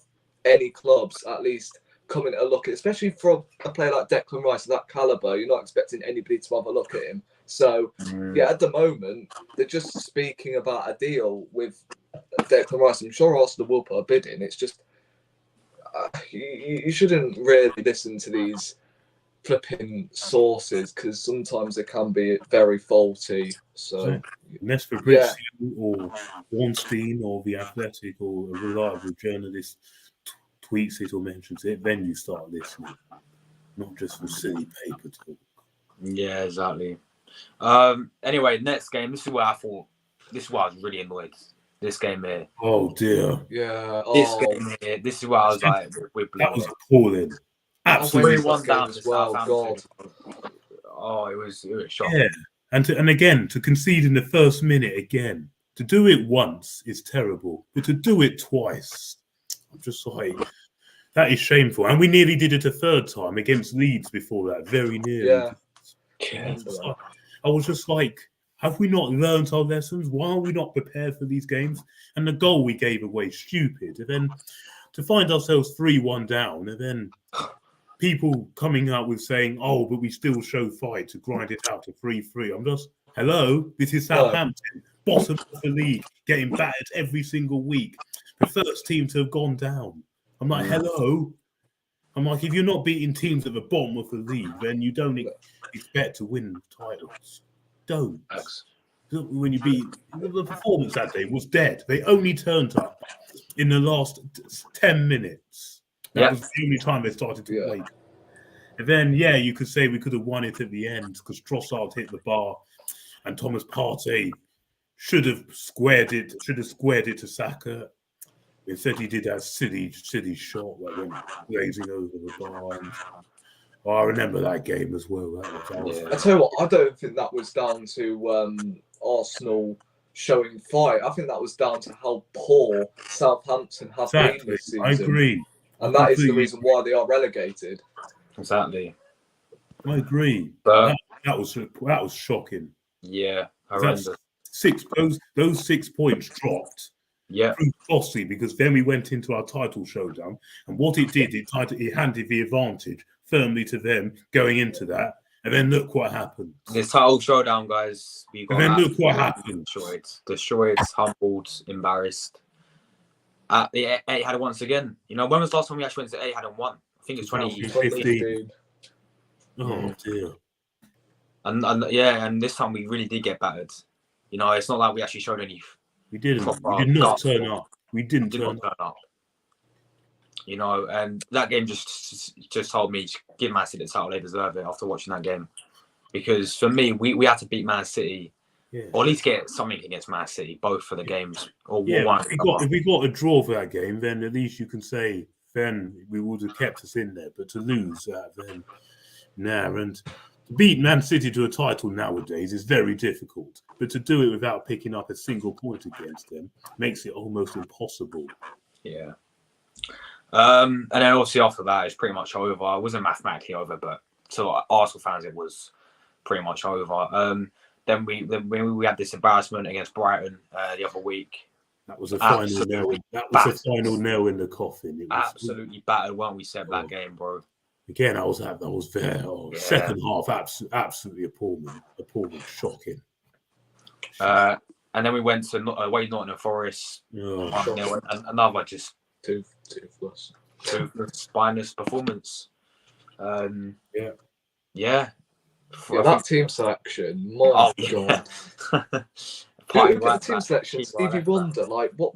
any clubs at least coming to look at, especially from a player like Declan Rice of that caliber. You're not expecting anybody to have a look at him. So yeah, at the moment they're just speaking about a deal with Declan Rice. I'm sure Arsenal will put a bid in. It's just you shouldn't really listen to these flipping sources because sometimes they can be very faulty. So unless Fabrizio or Ornstein or the Athletic or a reliable journalist tweets it or mentions it, then you start listening, not just for silly paper talk. Yeah, exactly. Anyway, next game. This is where I was really annoyed. This game here. Oh dear. Yeah. This game here. This is where I was like, that was appalling. Absolutely. 3-1 down to Southampton. God. Oh, it was shocking. Yeah, and again to concede in the first minute again. To do it once is terrible, but to do it twice, I'm just like, that is shameful. And we nearly did it a third time against Leeds before that, very nearly. Yeah. I was just like, have we not learned our lessons? Why are we not prepared for these games? And the goal we gave away, stupid. And then to find ourselves 3-1 down, and then people coming out with saying, oh, but we still show fight to grind it out to 3-3. I'm just, hello, this is Southampton, bottom of the league, getting battered every single week. The first team to have gone down. I'm like, hello. I'm like, if you're not beating teams at the bottom of the league, then you don't expect to win titles. Don't. When you beat, the performance that day was dead. They only turned up in the last 10 minutes. That was the only time they started to play. And then, you could say we could have won it at the end because Trossard hit the bar and Thomas Partey should have squared it to Saka. Instead, he did that silly shot that went blazing over the bar. And, I remember that game as well. I tell you what, I don't think that was down to Arsenal showing fight. I think that was down to how poor Southampton have been this season. I agree. And that is the reason why they are relegated. Exactly. I agree. But that was shocking. Yeah, horrendous. Those 6 points dropped. Yeah, costly because then we went into our title showdown, and what it did, it handed the advantage firmly to them going into that, and then look what happened. This title showdown, guys. And then look what happened. Destroyed, humbled, embarrassed. The Etihad once again. You know, when was the last time we actually went to Etihad and won? I think it's 2015. Oh dear. And this time we really did get battered. You know, it's not like we actually showed any. We didn't. We did not turn up. We didn't turn up. You know, and that game just told me, give Man City the title, they deserve it after watching that game. Because for me, we had to beat Man City, or at least get something against Man City, both for the games. Or one. If we got a draw for that game, then at least you can say, then we would have kept us in there. But to lose that, then, and to beat Man City to a title nowadays is very difficult. But to do it without picking up a single point against them makes it almost impossible. Yeah. And then obviously after that, it's pretty much over. It wasn't mathematically over, but to Arsenal fans, it was pretty much over. Then we had this embarrassment against Brighton the other week. That was a final nail. That was a final nail in the coffin. It was absolutely battered, weren't we? Said that game, bro. Again, I was there. Second half, absolutely appalling, shocking. And then we went to away Nottingham Forest. And another just toothless, spineless performance. That team selection, my God. Look at the team selection, Stevie Wonder. Like, what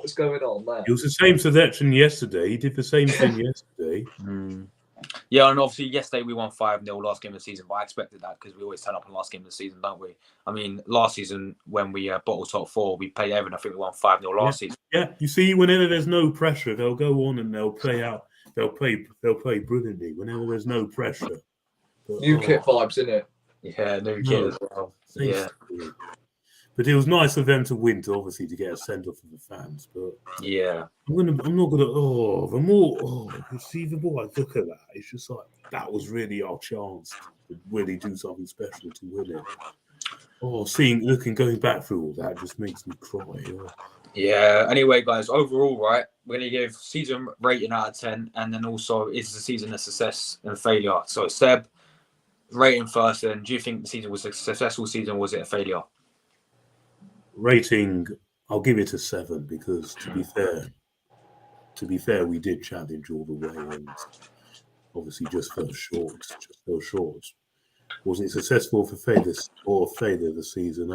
was going on there? It was the same selection yesterday. He did the same thing yesterday. Yeah, and obviously yesterday we won 5-0 last game of the season, but I expected that because we always turn up in the last game of the season, don't we? I mean, last season when we bottled top 4, we played Everton. I think we won 5-0 last season. Yeah, you see, whenever there's no pressure, they'll go on and they'll play out. They'll play brilliantly. Whenever there's no pressure. But, New kit vibes, innit? Yeah, new kit as well. Yeah. But it was nice of them to win, to get a send off of the fans. But yeah, I'm not gonna. The more I look at that, it's just like that was really our chance to really do something special to win it. Going back through all that just makes me cry. Yeah. Anyway, guys, overall, right, we're gonna give season rating out of 10, and then also is the season a success and failure? So, Seb, rating first. And do you think the season was a successful season, or was it a failure? Rating, I'll give it a 7 because to be fair, we did challenge all the way and obviously just fell short. Was it successful for failure this season?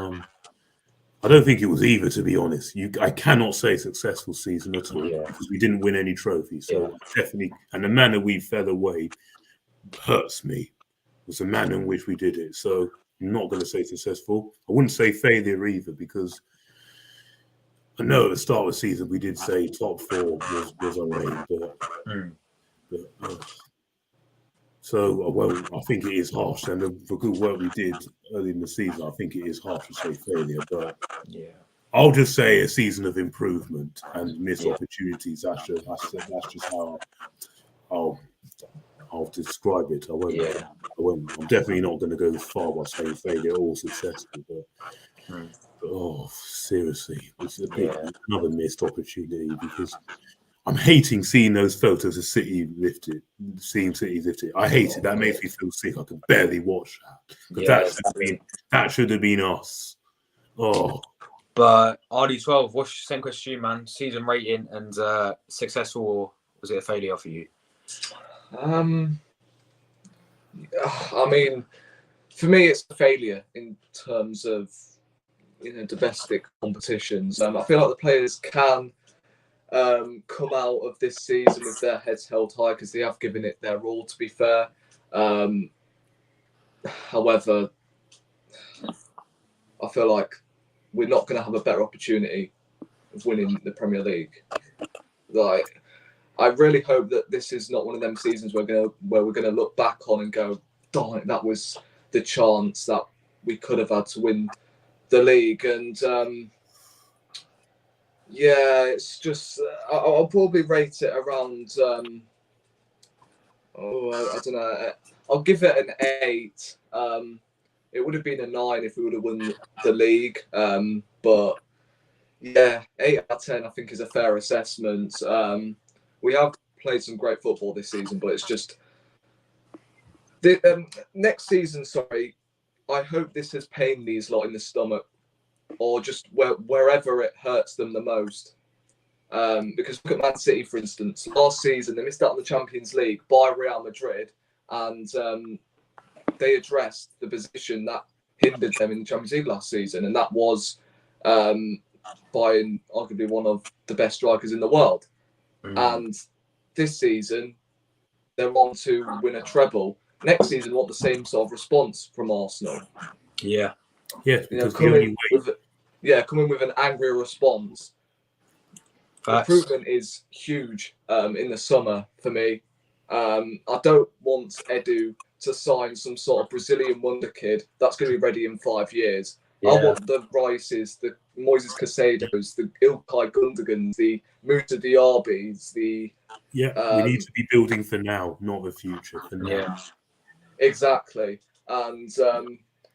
I don't think it was either, to be honest. I cannot say successful season at all because we didn't win any trophies. So definitely, and the manner we fell away hurts me. It was the manner in which we did it. So I'm not going to say successful. I wouldn't say failure either because I know at the start of the season we did say top 4 was our aim, I think it is harsh, and the good work we did early in the season, I think it is harsh to say failure, but I'll just say a season of improvement and missed opportunities. That's just how I'll describe it. I'm definitely not going to go far by saying failure or successful, but seriously, it's another missed opportunity because I'm hating seeing those photos of City lifted. I hate it. That makes me feel sick. I can barely watch that. But that should have been us. Oh. But RD12, what's the same question to you, man? Season rating and successful, or was it a failure for you? I mean, for me, it's a failure in terms of domestic competitions. I feel like the players can come out of this season with their heads held high because they have given it their all, to be fair. However, I feel like we're not going to have a better opportunity of winning the Premier League. Like, I really hope that this is not one of them seasons where we're going to look back on and go, darn it, that was the chance that we could have had to win the league. And it's just I'll probably rate it around. I don't know. I'll give it an 8. It would have been a 9 if we would have won the league. But 8 out of 10 I think is a fair assessment. We have played some great football this season, but it's just the next season. Sorry, I hope this has pained these lot in the stomach, or just wherever it hurts them the most. Because look at Man City, for instance. Last season, they missed out on the Champions League by Real Madrid, and they addressed the position that hindered them in the Champions League last season, and that was buying arguably one of the best strikers in the world. And this season, they're on to win a treble. Next season, want the same sort of response from Arsenal. Yeah. Yeah, because coming with an angry response. Improvement is huge in the summer for me. I don't want Edu to sign some sort of Brazilian wonder kid that's going to be ready in 5 years. I want the Rices, the Moises Caicedos, the Ilkay Gundogans, the Musa Diabys, we need to be building for now, not the future. For now. Yeah, exactly. And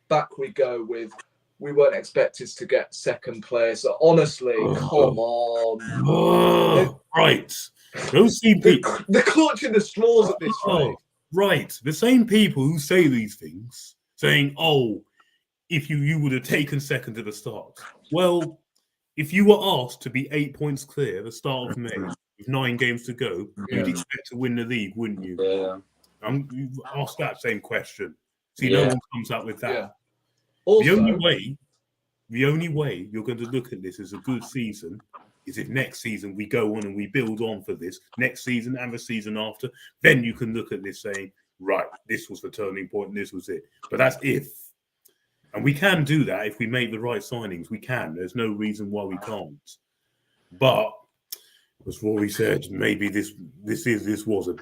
back we go with. We weren't expected to get second place. So honestly, come on. Right. Those people. They're clutching the straws at this rate. Right. The same people who say these things, saying, if you would have taken second at the start. Well, if you were asked to be 8 points clear at the start of May, with 9 games to go, you'd expect to win the league, wouldn't you? Yeah. You ask that same question. See, no one comes up with that. Yeah. Also, the only way you're going to look at this as a good season is if next season we go on and we build on for this next season and the season after, then you can look at this saying, right, this was the turning point and this was it. But that's if. And we can do that if we make the right signings. We can. There's no reason why we can't. But as Rory said, maybe this was a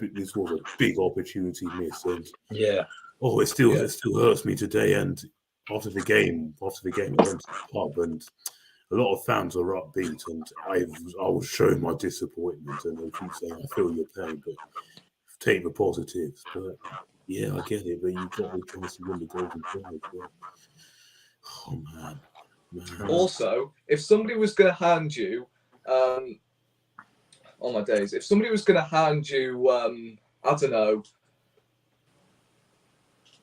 big opportunity miss. And it still hurts me today. And after the game, I went to the pub and a lot of fans are upbeat, and I was showing my disappointment, and they keep saying, "I feel your pain, but take the positives." But yeah, I get it. But you've got the chance to win the Golden Prize. But, oh man. Also, if somebody was going to hand you, on my days, if somebody was going to hand you, I don't know,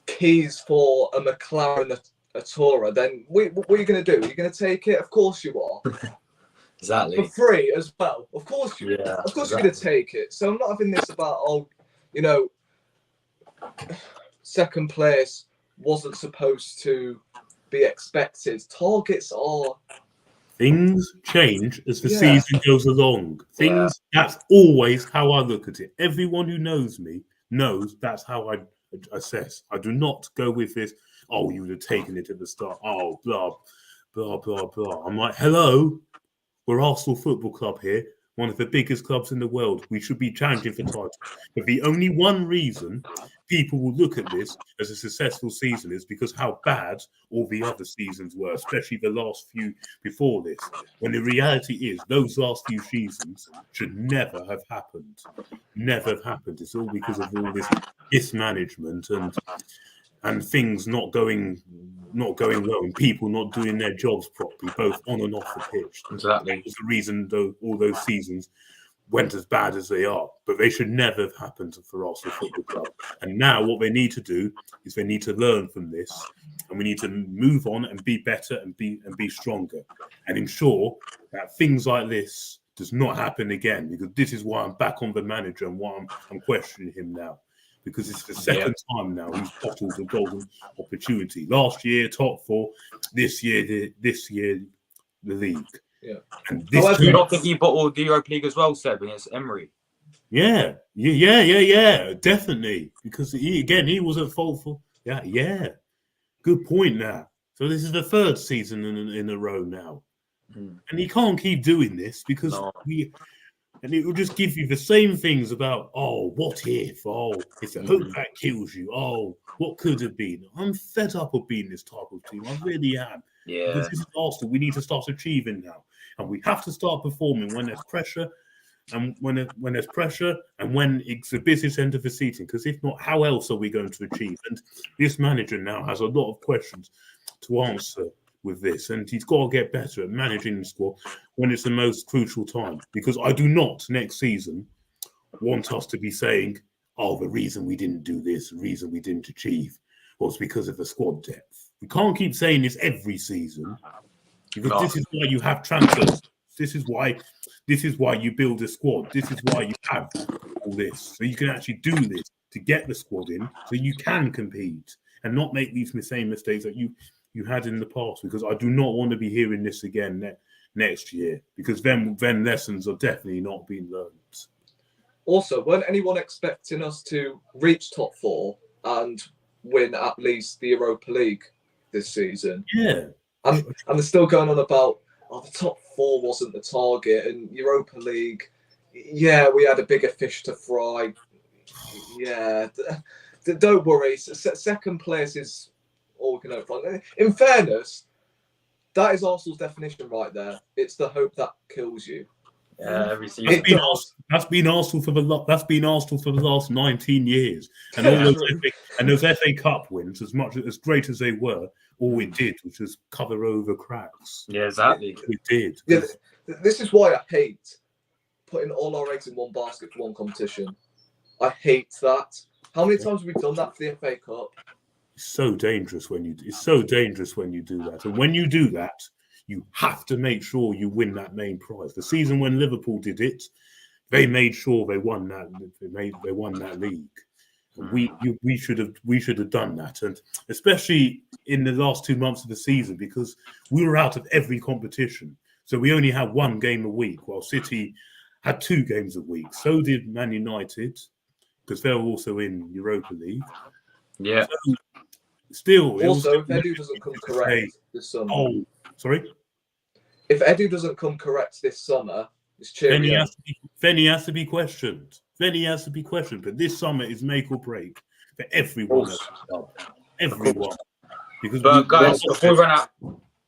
keys for a McLaren, a Tourer, then what are you going to do? Are you going to take it? Of course you are. Exactly. For free as well. Of course you. Yeah, of course you're going to take it. So I'm not having this about second place wasn't supposed to be expected. Targets are. Things change as the season goes along. That's always how I look at it. Everyone who knows me knows that's how I assess. I do not go with this, oh, you would have taken it at the start. Oh, blah, blah, blah, blah. I'm like, hello, we're Arsenal Football Club here, one of the biggest clubs in the world. We should be challenging for titles. But the only one reason people will look at this as a successful season is because how bad all the other seasons were, especially the last few before this. When the reality is those last few seasons should never have happened. Never have happened. It's all because of all this mismanagement and things not going well, and people not doing their jobs properly, both on and off the pitch. Exactly. That was the reason though all those seasons went as bad as they are, but they should never have happened for Arsenal Football Club. And now what they need to do is they need to learn from this, and we need to move on and be better and be stronger, and ensure that things like this does not happen again. Because this is why I'm back on the manager and why I'm questioning him now. Because it's the second time now he's bottled a golden opportunity. Last year, top four. This year, the league. Yeah. And do you not think he bottled the Europa League as well, Seb, against Emery? Yeah, definitely. Because he was at fault for. Yeah. Good point now. So this is the third season in a row now. And he can't keep doing this because and it will just give you the same things about, oh, what if? Oh, it's a hope that kills you. Oh, what could have been? I'm fed up of being this type of team. I really am. Yeah. Because this is Arsenal. We need to start achieving now. And we have to start performing when there's pressure and when there's pressure and when it's the business end of the season. Because if not, how else are we going to achieve? And this manager now has a lot of questions to answer with this, and he's got to get better at managing the squad when it's the most crucial time. Because I do not next season want us to be saying, oh, the reason we didn't do this, the reason we didn't achieve was because of the squad depth. We can't keep saying this every season, because this is why you have transfers. This is why you build a squad. This is why you have all this, so you can actually do this to get the squad in, so you can compete and not make these same mistakes that you had in the past. Because I do not want to be hearing this again next year, because then lessons are definitely not being learned. Also, weren't anyone expecting us to reach top four and win at least the Europa League this season? Yeah. And they're still going on about, the top four wasn't the target, and Europa League, we had a bigger fish to fry. Yeah, don't worry. Second place is all we can hope for. In fairness, that is Arsenal's definition right there. It's the hope that kills you. Yeah, every season. That's been Arsenal for the last 19 years, and all those FA Cup wins, as great as they were, all it did was just cover over cracks. Yeah, exactly. It did. Yeah, this is why I hate putting all our eggs in one basket for one competition. I hate that. How many times have we done that for the FA Cup? It's so dangerous when you do that, and when you do that, you have to make sure you win that main prize. The season when Liverpool did it, they made sure they won that. They won that league. And we should have done that, and especially in the last 2 months of the season, because we were out of every competition. So we only had one game a week, while City had 2 games a week. So did Man United, because they're also in Europa League. Yeah. So still, it Also, was if Edu doesn't come correct this summer, sorry. if Edu doesn't come correct this summer, it's Then cheerio. he has to be questioned. Then he has to be questioned. But this summer is make or break for everyone. Of course. Everyone. Because But guys, before we run out,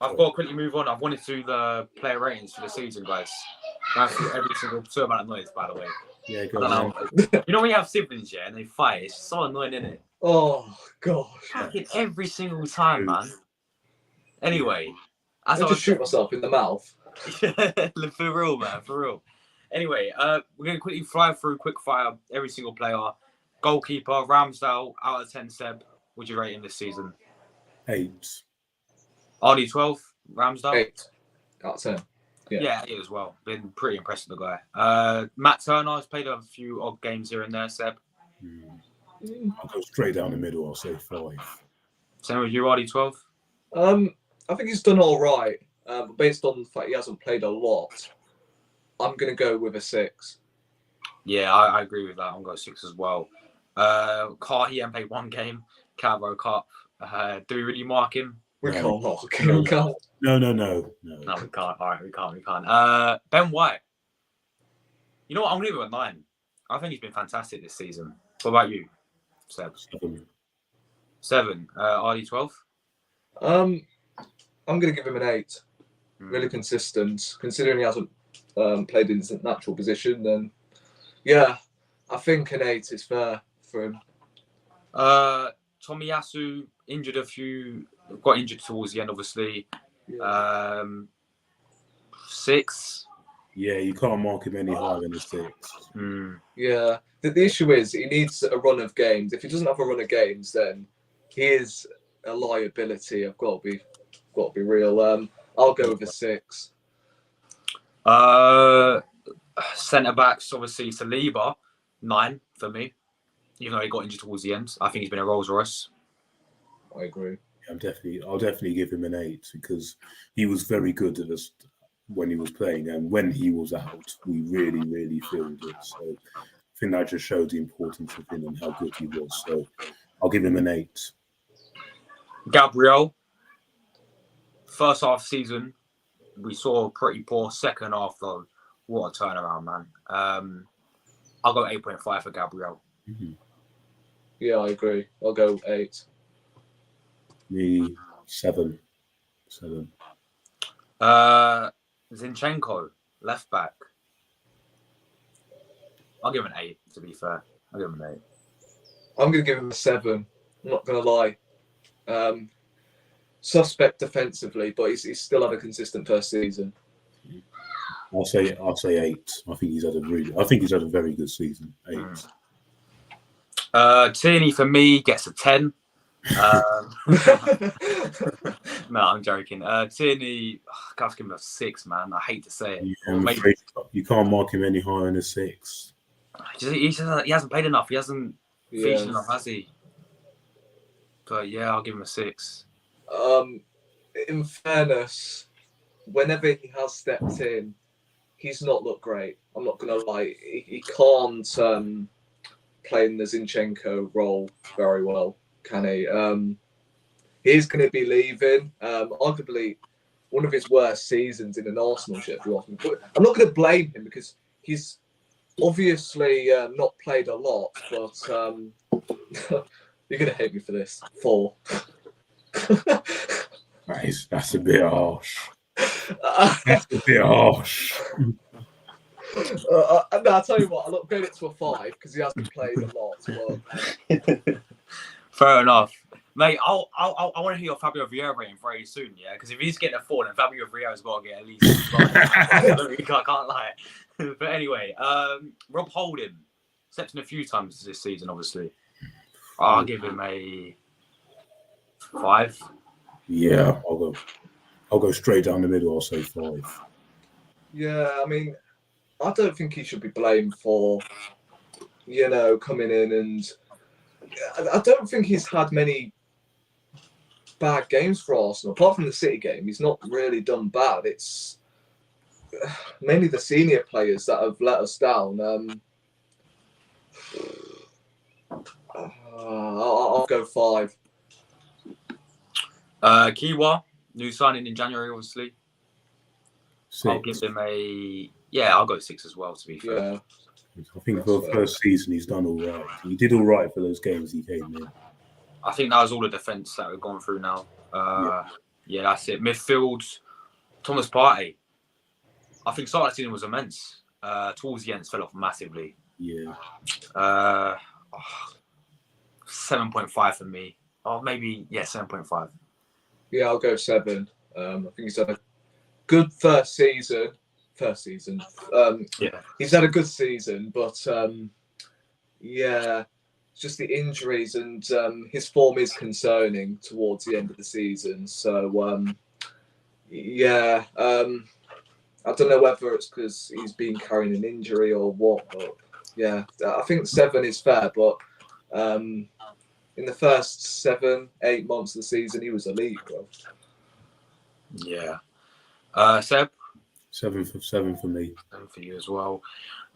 I've got to quickly move on. I've wanted to do the player ratings for the season, guys. That's every single so about noise, by the way. Yeah, I go don't on. know. You know when you have siblings, yeah, and they fight, it's so annoying, isn't it? Oh gosh. Fucking every single time, man. Anyway, I just shoot myself in the mouth. For real, man, for real. Anyway, we're gonna quickly fly through quick fire every single player. Goalkeeper, Ramsdale, out of 10, Seb. Would you rate him this season? 8. RD 12, Ramsdale. 8 out of 10. Yeah, he as well. Been pretty impressed with the guy. Matt Turner has played a few odd games here and there, Seb. I'll go straight down the middle. I'll say 5. Same with you, RD 12. I think he's done all right, but based on the fact he hasn't played a lot, I'm going to go with a 6. Yeah, I agree with that. I'm going to go 6 as well. Carr, he hasn't played 1 game. Carabao Cup. Do we really mark him? We can't mark him. We can't. No. No, we can't. All right, we can't. Ben White. You know what? I'm going to give him a 9. I think he's been fantastic this season. What about you, Seb? 7. RD 12? I'm going to give him an 8. Really consistent. Considering he hasn't played in his natural position, then yeah, I think an 8 is fair for him. Tomiyasu got injured towards the end, obviously. Yeah. 6. Yeah, you can't mark him any higher than a 6. Yeah. The issue is he needs a run of games. If he doesn't have a run of games, then he is a liability. I've got to be real. I'll go with a 6. Centre backs, obviously, Saliba, 9 for me. Even though he got injured towards the end, I think he's been a Rolls Royce. I agree. I'll definitely give him an 8 because he was very good at us when he was playing, and when he was out, we really filled it. So I think that just showed the importance of him and how good he was. So I'll give him an 8. Gabriel, first half season, we saw a pretty poor second half though. What a turnaround, man. I'll go 8.5 for Gabriel. Yeah, I agree. I'll go 8. Me 7. Zinchenko, left back. I'll give him an 8, to be fair. I'll give him an 8. I'm going to give him a 7. I'm not going to lie. Suspect defensively, but he's still had a consistent first season. I'll say 8. I think he's had a very good season. 8. Tierney for me gets a 10. No, I'm joking. Tierney, I can't give him a 6, man. I hate to say it. I'm afraid you can't mark him any higher than a 6. He hasn't played enough. He hasn't featured enough, has he? But yeah, I'll give him a 6. In fairness, whenever he has stepped in, he's not looked great. I'm not going to lie. He can't play in the Zinchenko role very well, can he? He's going to be leaving. Arguably, one of his worst seasons in an Arsenal shirt, if you ask me. But I'm not going to blame him because he's obviously not played a lot. But you're going to hate me for this. 4. That's a bit harsh. That's a bit harsh. No, I'll tell you what, I'll upgrade it to a 5 because he hasn't played a lot. But... Fair enough. Mate, I want to hear your Fabio Vieira rating very soon, yeah? Because if he's getting a 4, then Fabio Vieira's got to get at least I can't lie. But anyway, Rob Holding, stepped in a few times this season, obviously. I'll give him a 5. Yeah, I'll go straight down the middle. I'll say 5. Yeah, I mean, I don't think he should be blamed for, coming in, and I don't think he's had many bad games for Arsenal. Apart from the City game, he's not really done bad. It's mainly the senior players that have let us down. I'll go 5. Kiwa, new signing in January, obviously. 6. I'll give him I'll go 6 as well, to be fair. Yeah. I think for the first season, he's done all right. He did all right for those games he came in. I think that was all the defence that we've gone through now. Yeah, that's it. Midfield, Thomas Partey. I think start of the season was immense. Towards the end, fell off massively. Yeah. 7.5 for me. Or maybe, 7.5. Yeah, I'll go 7. I think he's had a good first season. He's had a good season, but just the injuries and his form is concerning towards the end of the season. So I don't know whether it's because he's been carrying an injury or what, but yeah, I think 7 is fair. But in the first 7-8 months of the season, he was elite, bro. Yeah. Seb? 7 for me. 7 for you as well.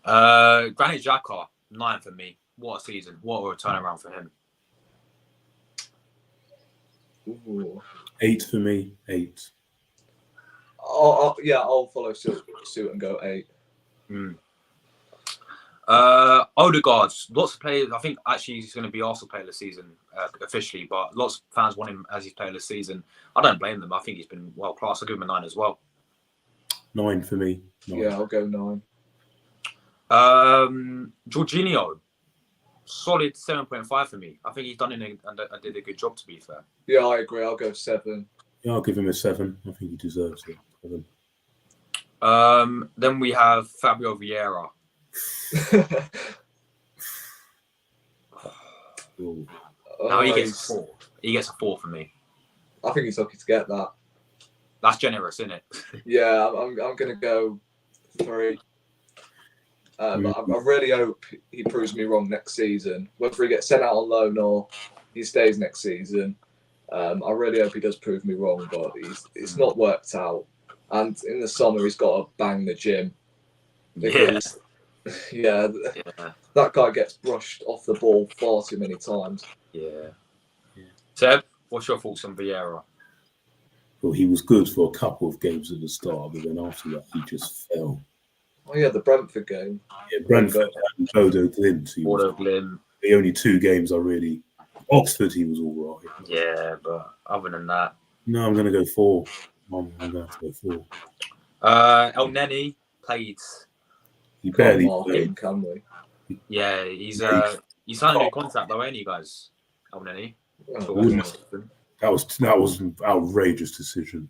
Granit Xhaka, 9 for me. What a season. What a turnaround for him. Ooh. 8 for me. 8. I'll follow suit and go 8. Odegaard, lots of players. I think actually he's going to be Arsenal player of the season officially, but lots of fans want him as his player of the season. I don't blame them. I think he's been well class. I'll give him a 9 as well. 9 for me. 9. Yeah, I'll go 9. Jorginho, solid 7.5 for me. I think he's done it and did a good job, to be fair. Yeah, I agree. I'll go 7. Yeah, I'll give him a 7. I think he deserves it. 7. Then we have Fabio Vieira. No, he gets a 4. He gets a 4 for me. I think he's lucky to get that. That's generous, isn't it? Yeah, I'm going to go 3. I really hope he proves me wrong next season. Whether he gets sent out on loan or he stays next season, I really hope he does prove me wrong. But it's not worked out. And in the summer, he's got to bang the gym. Because, that guy gets brushed off the ball far too many times. Yeah. Seb, what's your thoughts on Vieira? Well, he was good for a couple of games at the start, but then after that, he just fell. Oh, yeah, the Brentford game. Yeah, Brentford and Bodo Glimt. The only 2 games I really... Oxford, he was all right. Yeah, but other than that... No, I'm going to go 4. I'm going to have to go 4. El Neni played... He barely played. Can we? Yeah, he's signed a new contract though, ain't he, guys? El Neni. That was an outrageous decision.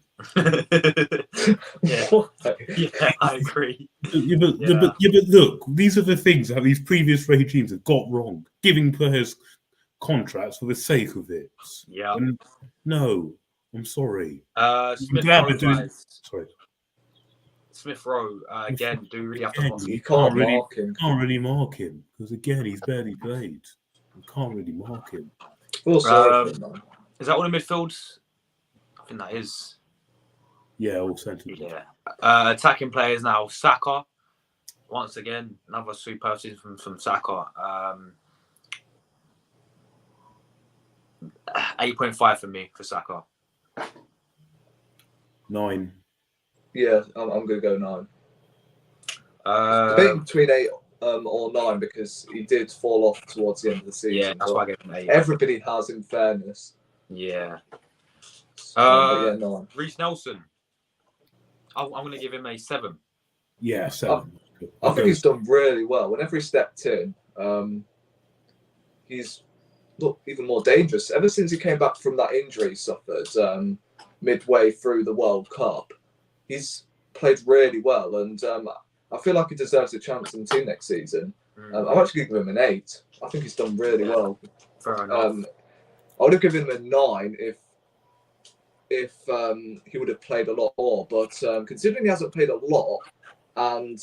Yeah, I agree. But look, these are the things that these previous regimes have got wrong. Giving players contracts for the sake of it. Yeah. No, I'm sorry. Smith Rowe, again, do we really have to... You can't mark him. Can't really mark him because again, he's barely played. You can't really mark him. Is that all the midfields? I think that is. Yeah, all centre. Yeah. Attacking players now. Saka, once again, another superb season from Saka. 8.5 for me for Saka. 9. Yeah, I'm going to go 9. Debating between 8 or 9 because he did fall off towards the end of the season. Yeah, that's why I gave him 8. Everybody has, in fairness. Yeah. 9. Reece Nelson. I'm going to give him a 7. Yeah, 7. I think he's done really well. Whenever he stepped in, he's looked even more dangerous. Ever since he came back from that injury he suffered midway through the World Cup, he's played really well, and I feel like he deserves a chance in the team next season. I'm actually going to give him an 8. I think he's done really well. Fair enough. I would have given him a 9 if he would have played a lot more, but considering he hasn't played a lot, and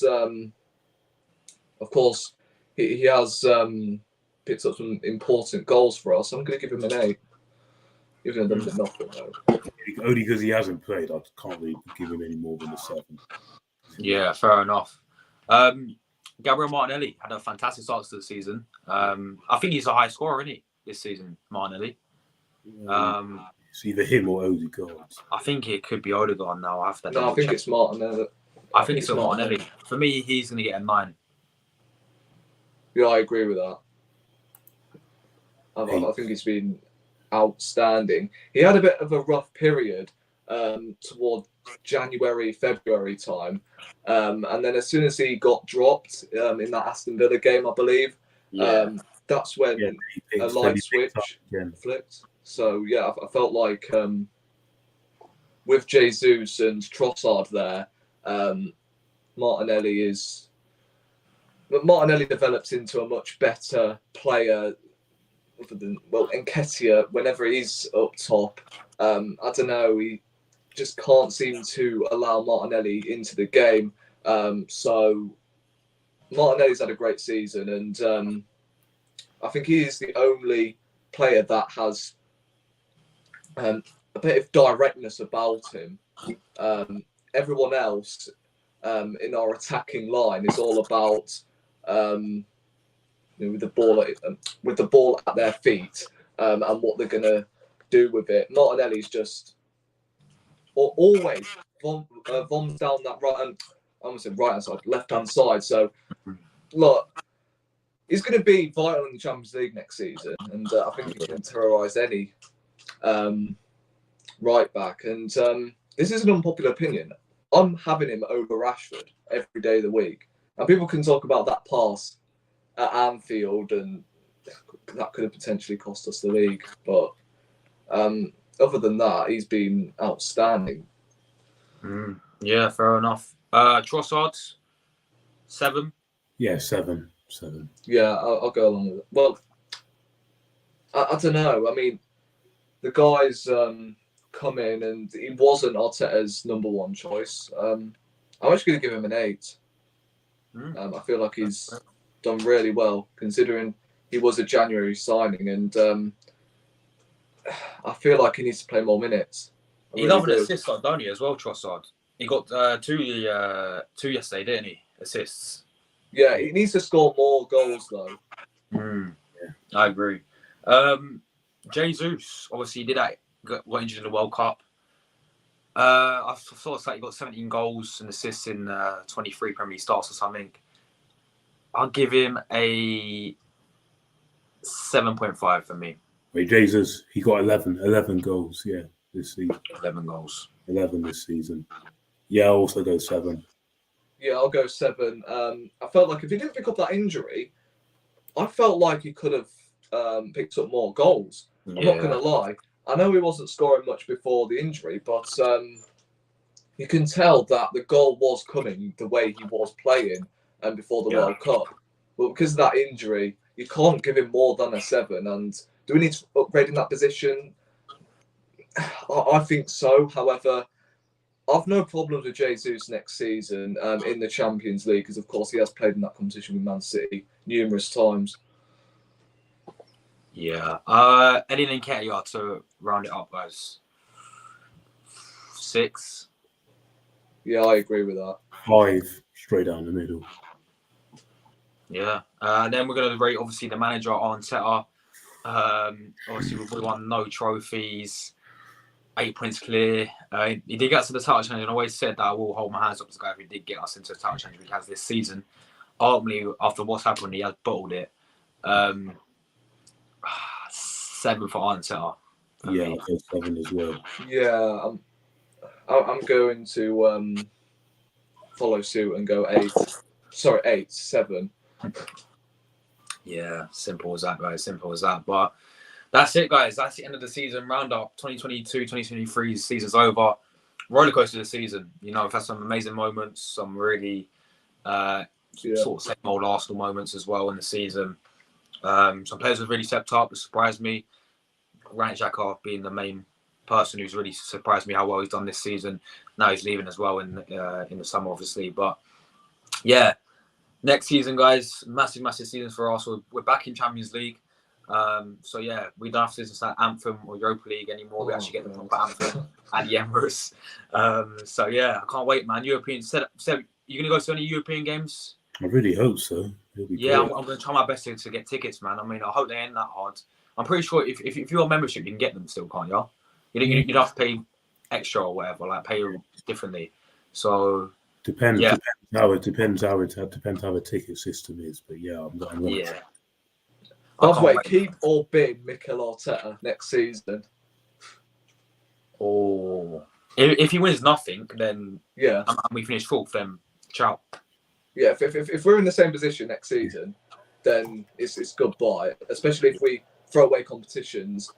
of course he has picked up some important goals for us, I'm going to give him an 8. Even though there's nothing though. Only because he hasn't played, I can't really give him any more than a 7. Yeah, fair enough. Gabriel Martinelli had a fantastic start to the season. I think he's a high scorer, isn't he, this season, Martinelli? It's either him or Odegaard. I think it could be Odegaard now. I have to No, I think it's Martinelli. I think it's Martinelli. For me, he's going to get a 9. Yeah, I agree with that. I think he's been outstanding. He had a bit of a rough period toward January, February time. And then as soon as he got dropped in that Aston Villa game, I believe, that's when a light switch flipped. So, yeah, I felt like with Jesus and Trossard there, Martinelli develops into a much better player other than, well, Nketiah, whenever he's up top. I don't know, he just can't seem to allow Martinelli into the game. So Martinelli's had a great season, and I think he is the only player that has a bit of directness about him. Everyone else in our attacking line is all about with the ball at their feet and what they're gonna do with it. Martinelli's just always bombs down that right hand side, left hand side. So look, he's going to be vital in the Champions League next season, and I think he can terrorise any right back. And this is an unpopular opinion. I'm having him over Rashford every day of the week. And people can talk about that pass at Anfield, and that could have potentially cost us the league. But other than that, he's been outstanding. Yeah, fair enough. Trossard, 7. Yeah, 7. Yeah, I'll go along with it. Well, I don't know. I mean, the guy's come in and he wasn't Arteta's number 1 choice. I'm actually going to give him an 8. I feel like he's done really well considering he was a January signing, and I feel like he needs to play more minutes. He loved an assist, don't he, as well, Trossard? He got 2 yesterday, didn't he? Assists. Yeah, he needs to score more goals, though. Yeah, I agree. Jesus, obviously, he got injured in the World Cup. I saw that he got 17 goals and assists in 23 Premier League starts or something. I'll give him a 7.5 for me. Wait, Jesus, he got 11 goals, this season. 11 goals. 11 this season. Yeah, I'll also go 7. Yeah, I'll go 7. I felt like if he didn't pick up that injury, I felt like he could have picked up more goals. I'm not going to lie. I know he wasn't scoring much before the injury, but you can tell that the goal was coming the way he was playing before the World Cup. But because of that injury, you can't give him more than a 7. And do we need to upgrade in that position? I think so. However, I've no problems with Jesus next season in the Champions League, because of course he has played in that competition with Man City numerous times. Yeah. Eddie and Nketiah to round it up, guys. 6. Yeah, I agree with that. 5, straight down the middle. Yeah. Then we're going to rate, obviously, the manager, Arteta. Obviously, we won no trophies. 8 points clear. He did get us to the title challenge, and I always said that I will hold my hands up to the guy if he did get us into the title challenge he has this season. Ultimately, after what's happened, he has bottled it. 7 for Arteta. Yeah, I'll go 7 as well. Yeah, I'm going to follow suit and go 8. Sorry, 8, 7. Yeah, simple as that, guys. Simple as that. But that's it, guys. That's the end of the season roundup. 2022-2023 season's over. Roller coaster of the season. You know, we've had some amazing moments, some really sort of same old Arsenal moments as well in the season. Some players have really stepped up. It surprised me. Granit Xhaka being the main person who's really surprised me how well he's done this season. Now he's leaving as well in the summer, obviously. But yeah, next season, guys, massive season for Arsenal. We're back in Champions League. So yeah, we don't have to listen to that Anthem or Europa League anymore. We actually get the proper Anthem at the Emirates. So yeah, I can't wait, man. you gonna go to any European games? I really hope so. It'll be Yeah, great. I'm gonna try my best to get tickets, man. I mean, I hope they ain't that hard. I'm pretty sure if you're a membership, you can get them still, can't you? You don't have to pay extra or whatever, like pay differently. So Depends yeah. how the ticket system is. But yeah, I'm gonna Yeah. By the way, keep or bin Mikel Arteta next season. Oh, if he wins nothing, then Yeah, and we finish fourth, then ciao. yeah. If we're in the same position next season, then it's goodbye. Especially if we throw away competitions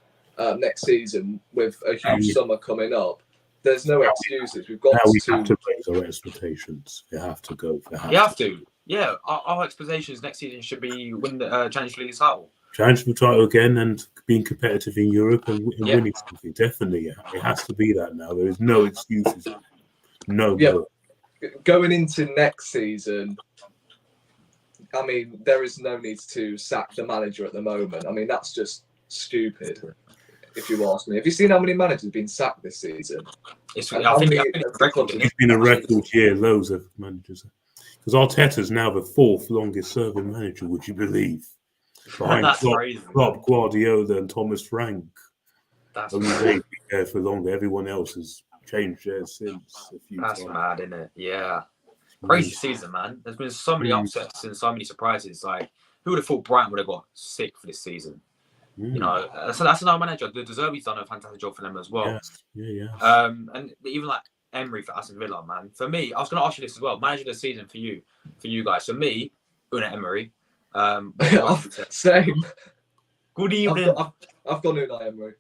next season with a huge summer coming up. There's no excuses. We've got now we to. have to raise our expectations. They have to go. You have to. Yeah, our expectations next season should be win the Champions League title. Challenge for the title again and being competitive in Europe and winning something. Definitely, it has to be that now. There is no excuses. No. Going into next season, I mean, there is no need to sack the manager at the moment. I mean, that's just stupid, if you ask me. Have you seen how many managers have been sacked this season? I think it's record. It's been a record year, loads of managers. Because Arteta's now the fourth longest serving manager, would you believe? Behind Klopp, Guardiola and Thomas Frank. That's only they've been there for longer. Everyone else has changed theirs since a few That's times. mad, isn't it? Yeah. Crazy season, man. There's been so many upsets and so many surprises. Like, who would have thought Brighton would have got sick for this season? You know, so that's another manager. The Deserby's done a fantastic job for them as well. Yeah. And even like Emery for Aston Villa, man. For me, I was going to ask you this as well. Manager of the season for you guys. For me, Unai Emery. Same. Good evening. I've got Unai Emery.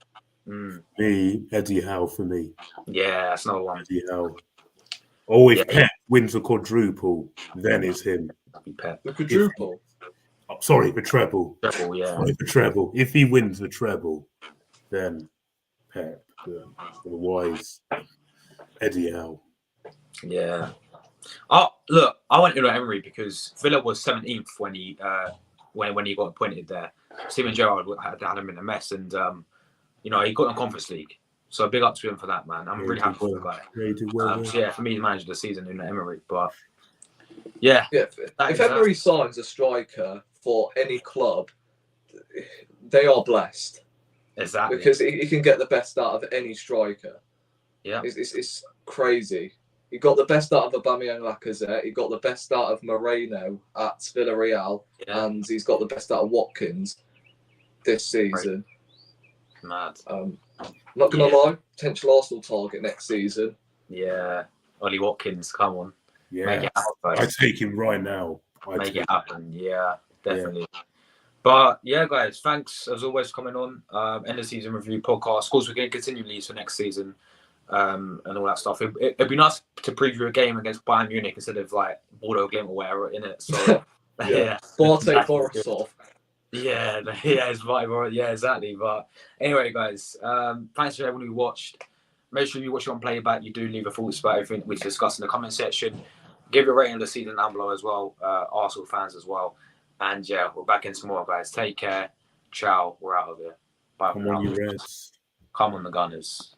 Me, Eddie Howe for me. Yeah, that's another one. Eddie Howe. Oh, if Pep wins a quadruple, then it's him. Pep. The quadruple? Sorry, the treble. Treble, yeah. Sorry, the treble. If he wins the treble, then Pep. Otherwise, Eddie Howe. Yeah. Look, I went Unai Emery because Villa was 17th when he got appointed there. Steven Gerrard had him in a mess, and he got in the Conference League. So big up to him for that, man. I'm really happy for the guy. So for me, the manager of the season, Unai Emery. But if Emery signs a striker for any club, they are blessed. Exactly. Because he can get the best out of any striker. Yeah. It's crazy. He got the best out of Aubameyang Lacazette. He got the best out of Moreno at Villarreal. Yeah. And he's got the best out of Watkins this season. Mad. Not going to lie, potential Arsenal target next season. Yeah. Ollie Watkins, come on. Yeah. Make it happen. I take him right now. Make it happen. Yeah, definitely. Yeah. But yeah, guys, thanks as always for coming on. End of season review podcast. Of course, we're going to continue leads for next season and all that stuff. It'd be nice to preview a game against Bayern Munich instead of like Bordeaux Glimt or whatever in it. So yeah. Bartek Borisov. Yeah, it's right. Yeah, exactly. But anyway, guys, thanks to everyone who watched. Make sure you watch it on playback. You do leave a thoughts about everything we discussed in the comment section. Give your rating of the season down below as well. Arsenal fans as well. And yeah, we're back in some more, guys. Take care. Ciao. We're out of here. Bye. Come on, you Reds. Come on, the Gunners.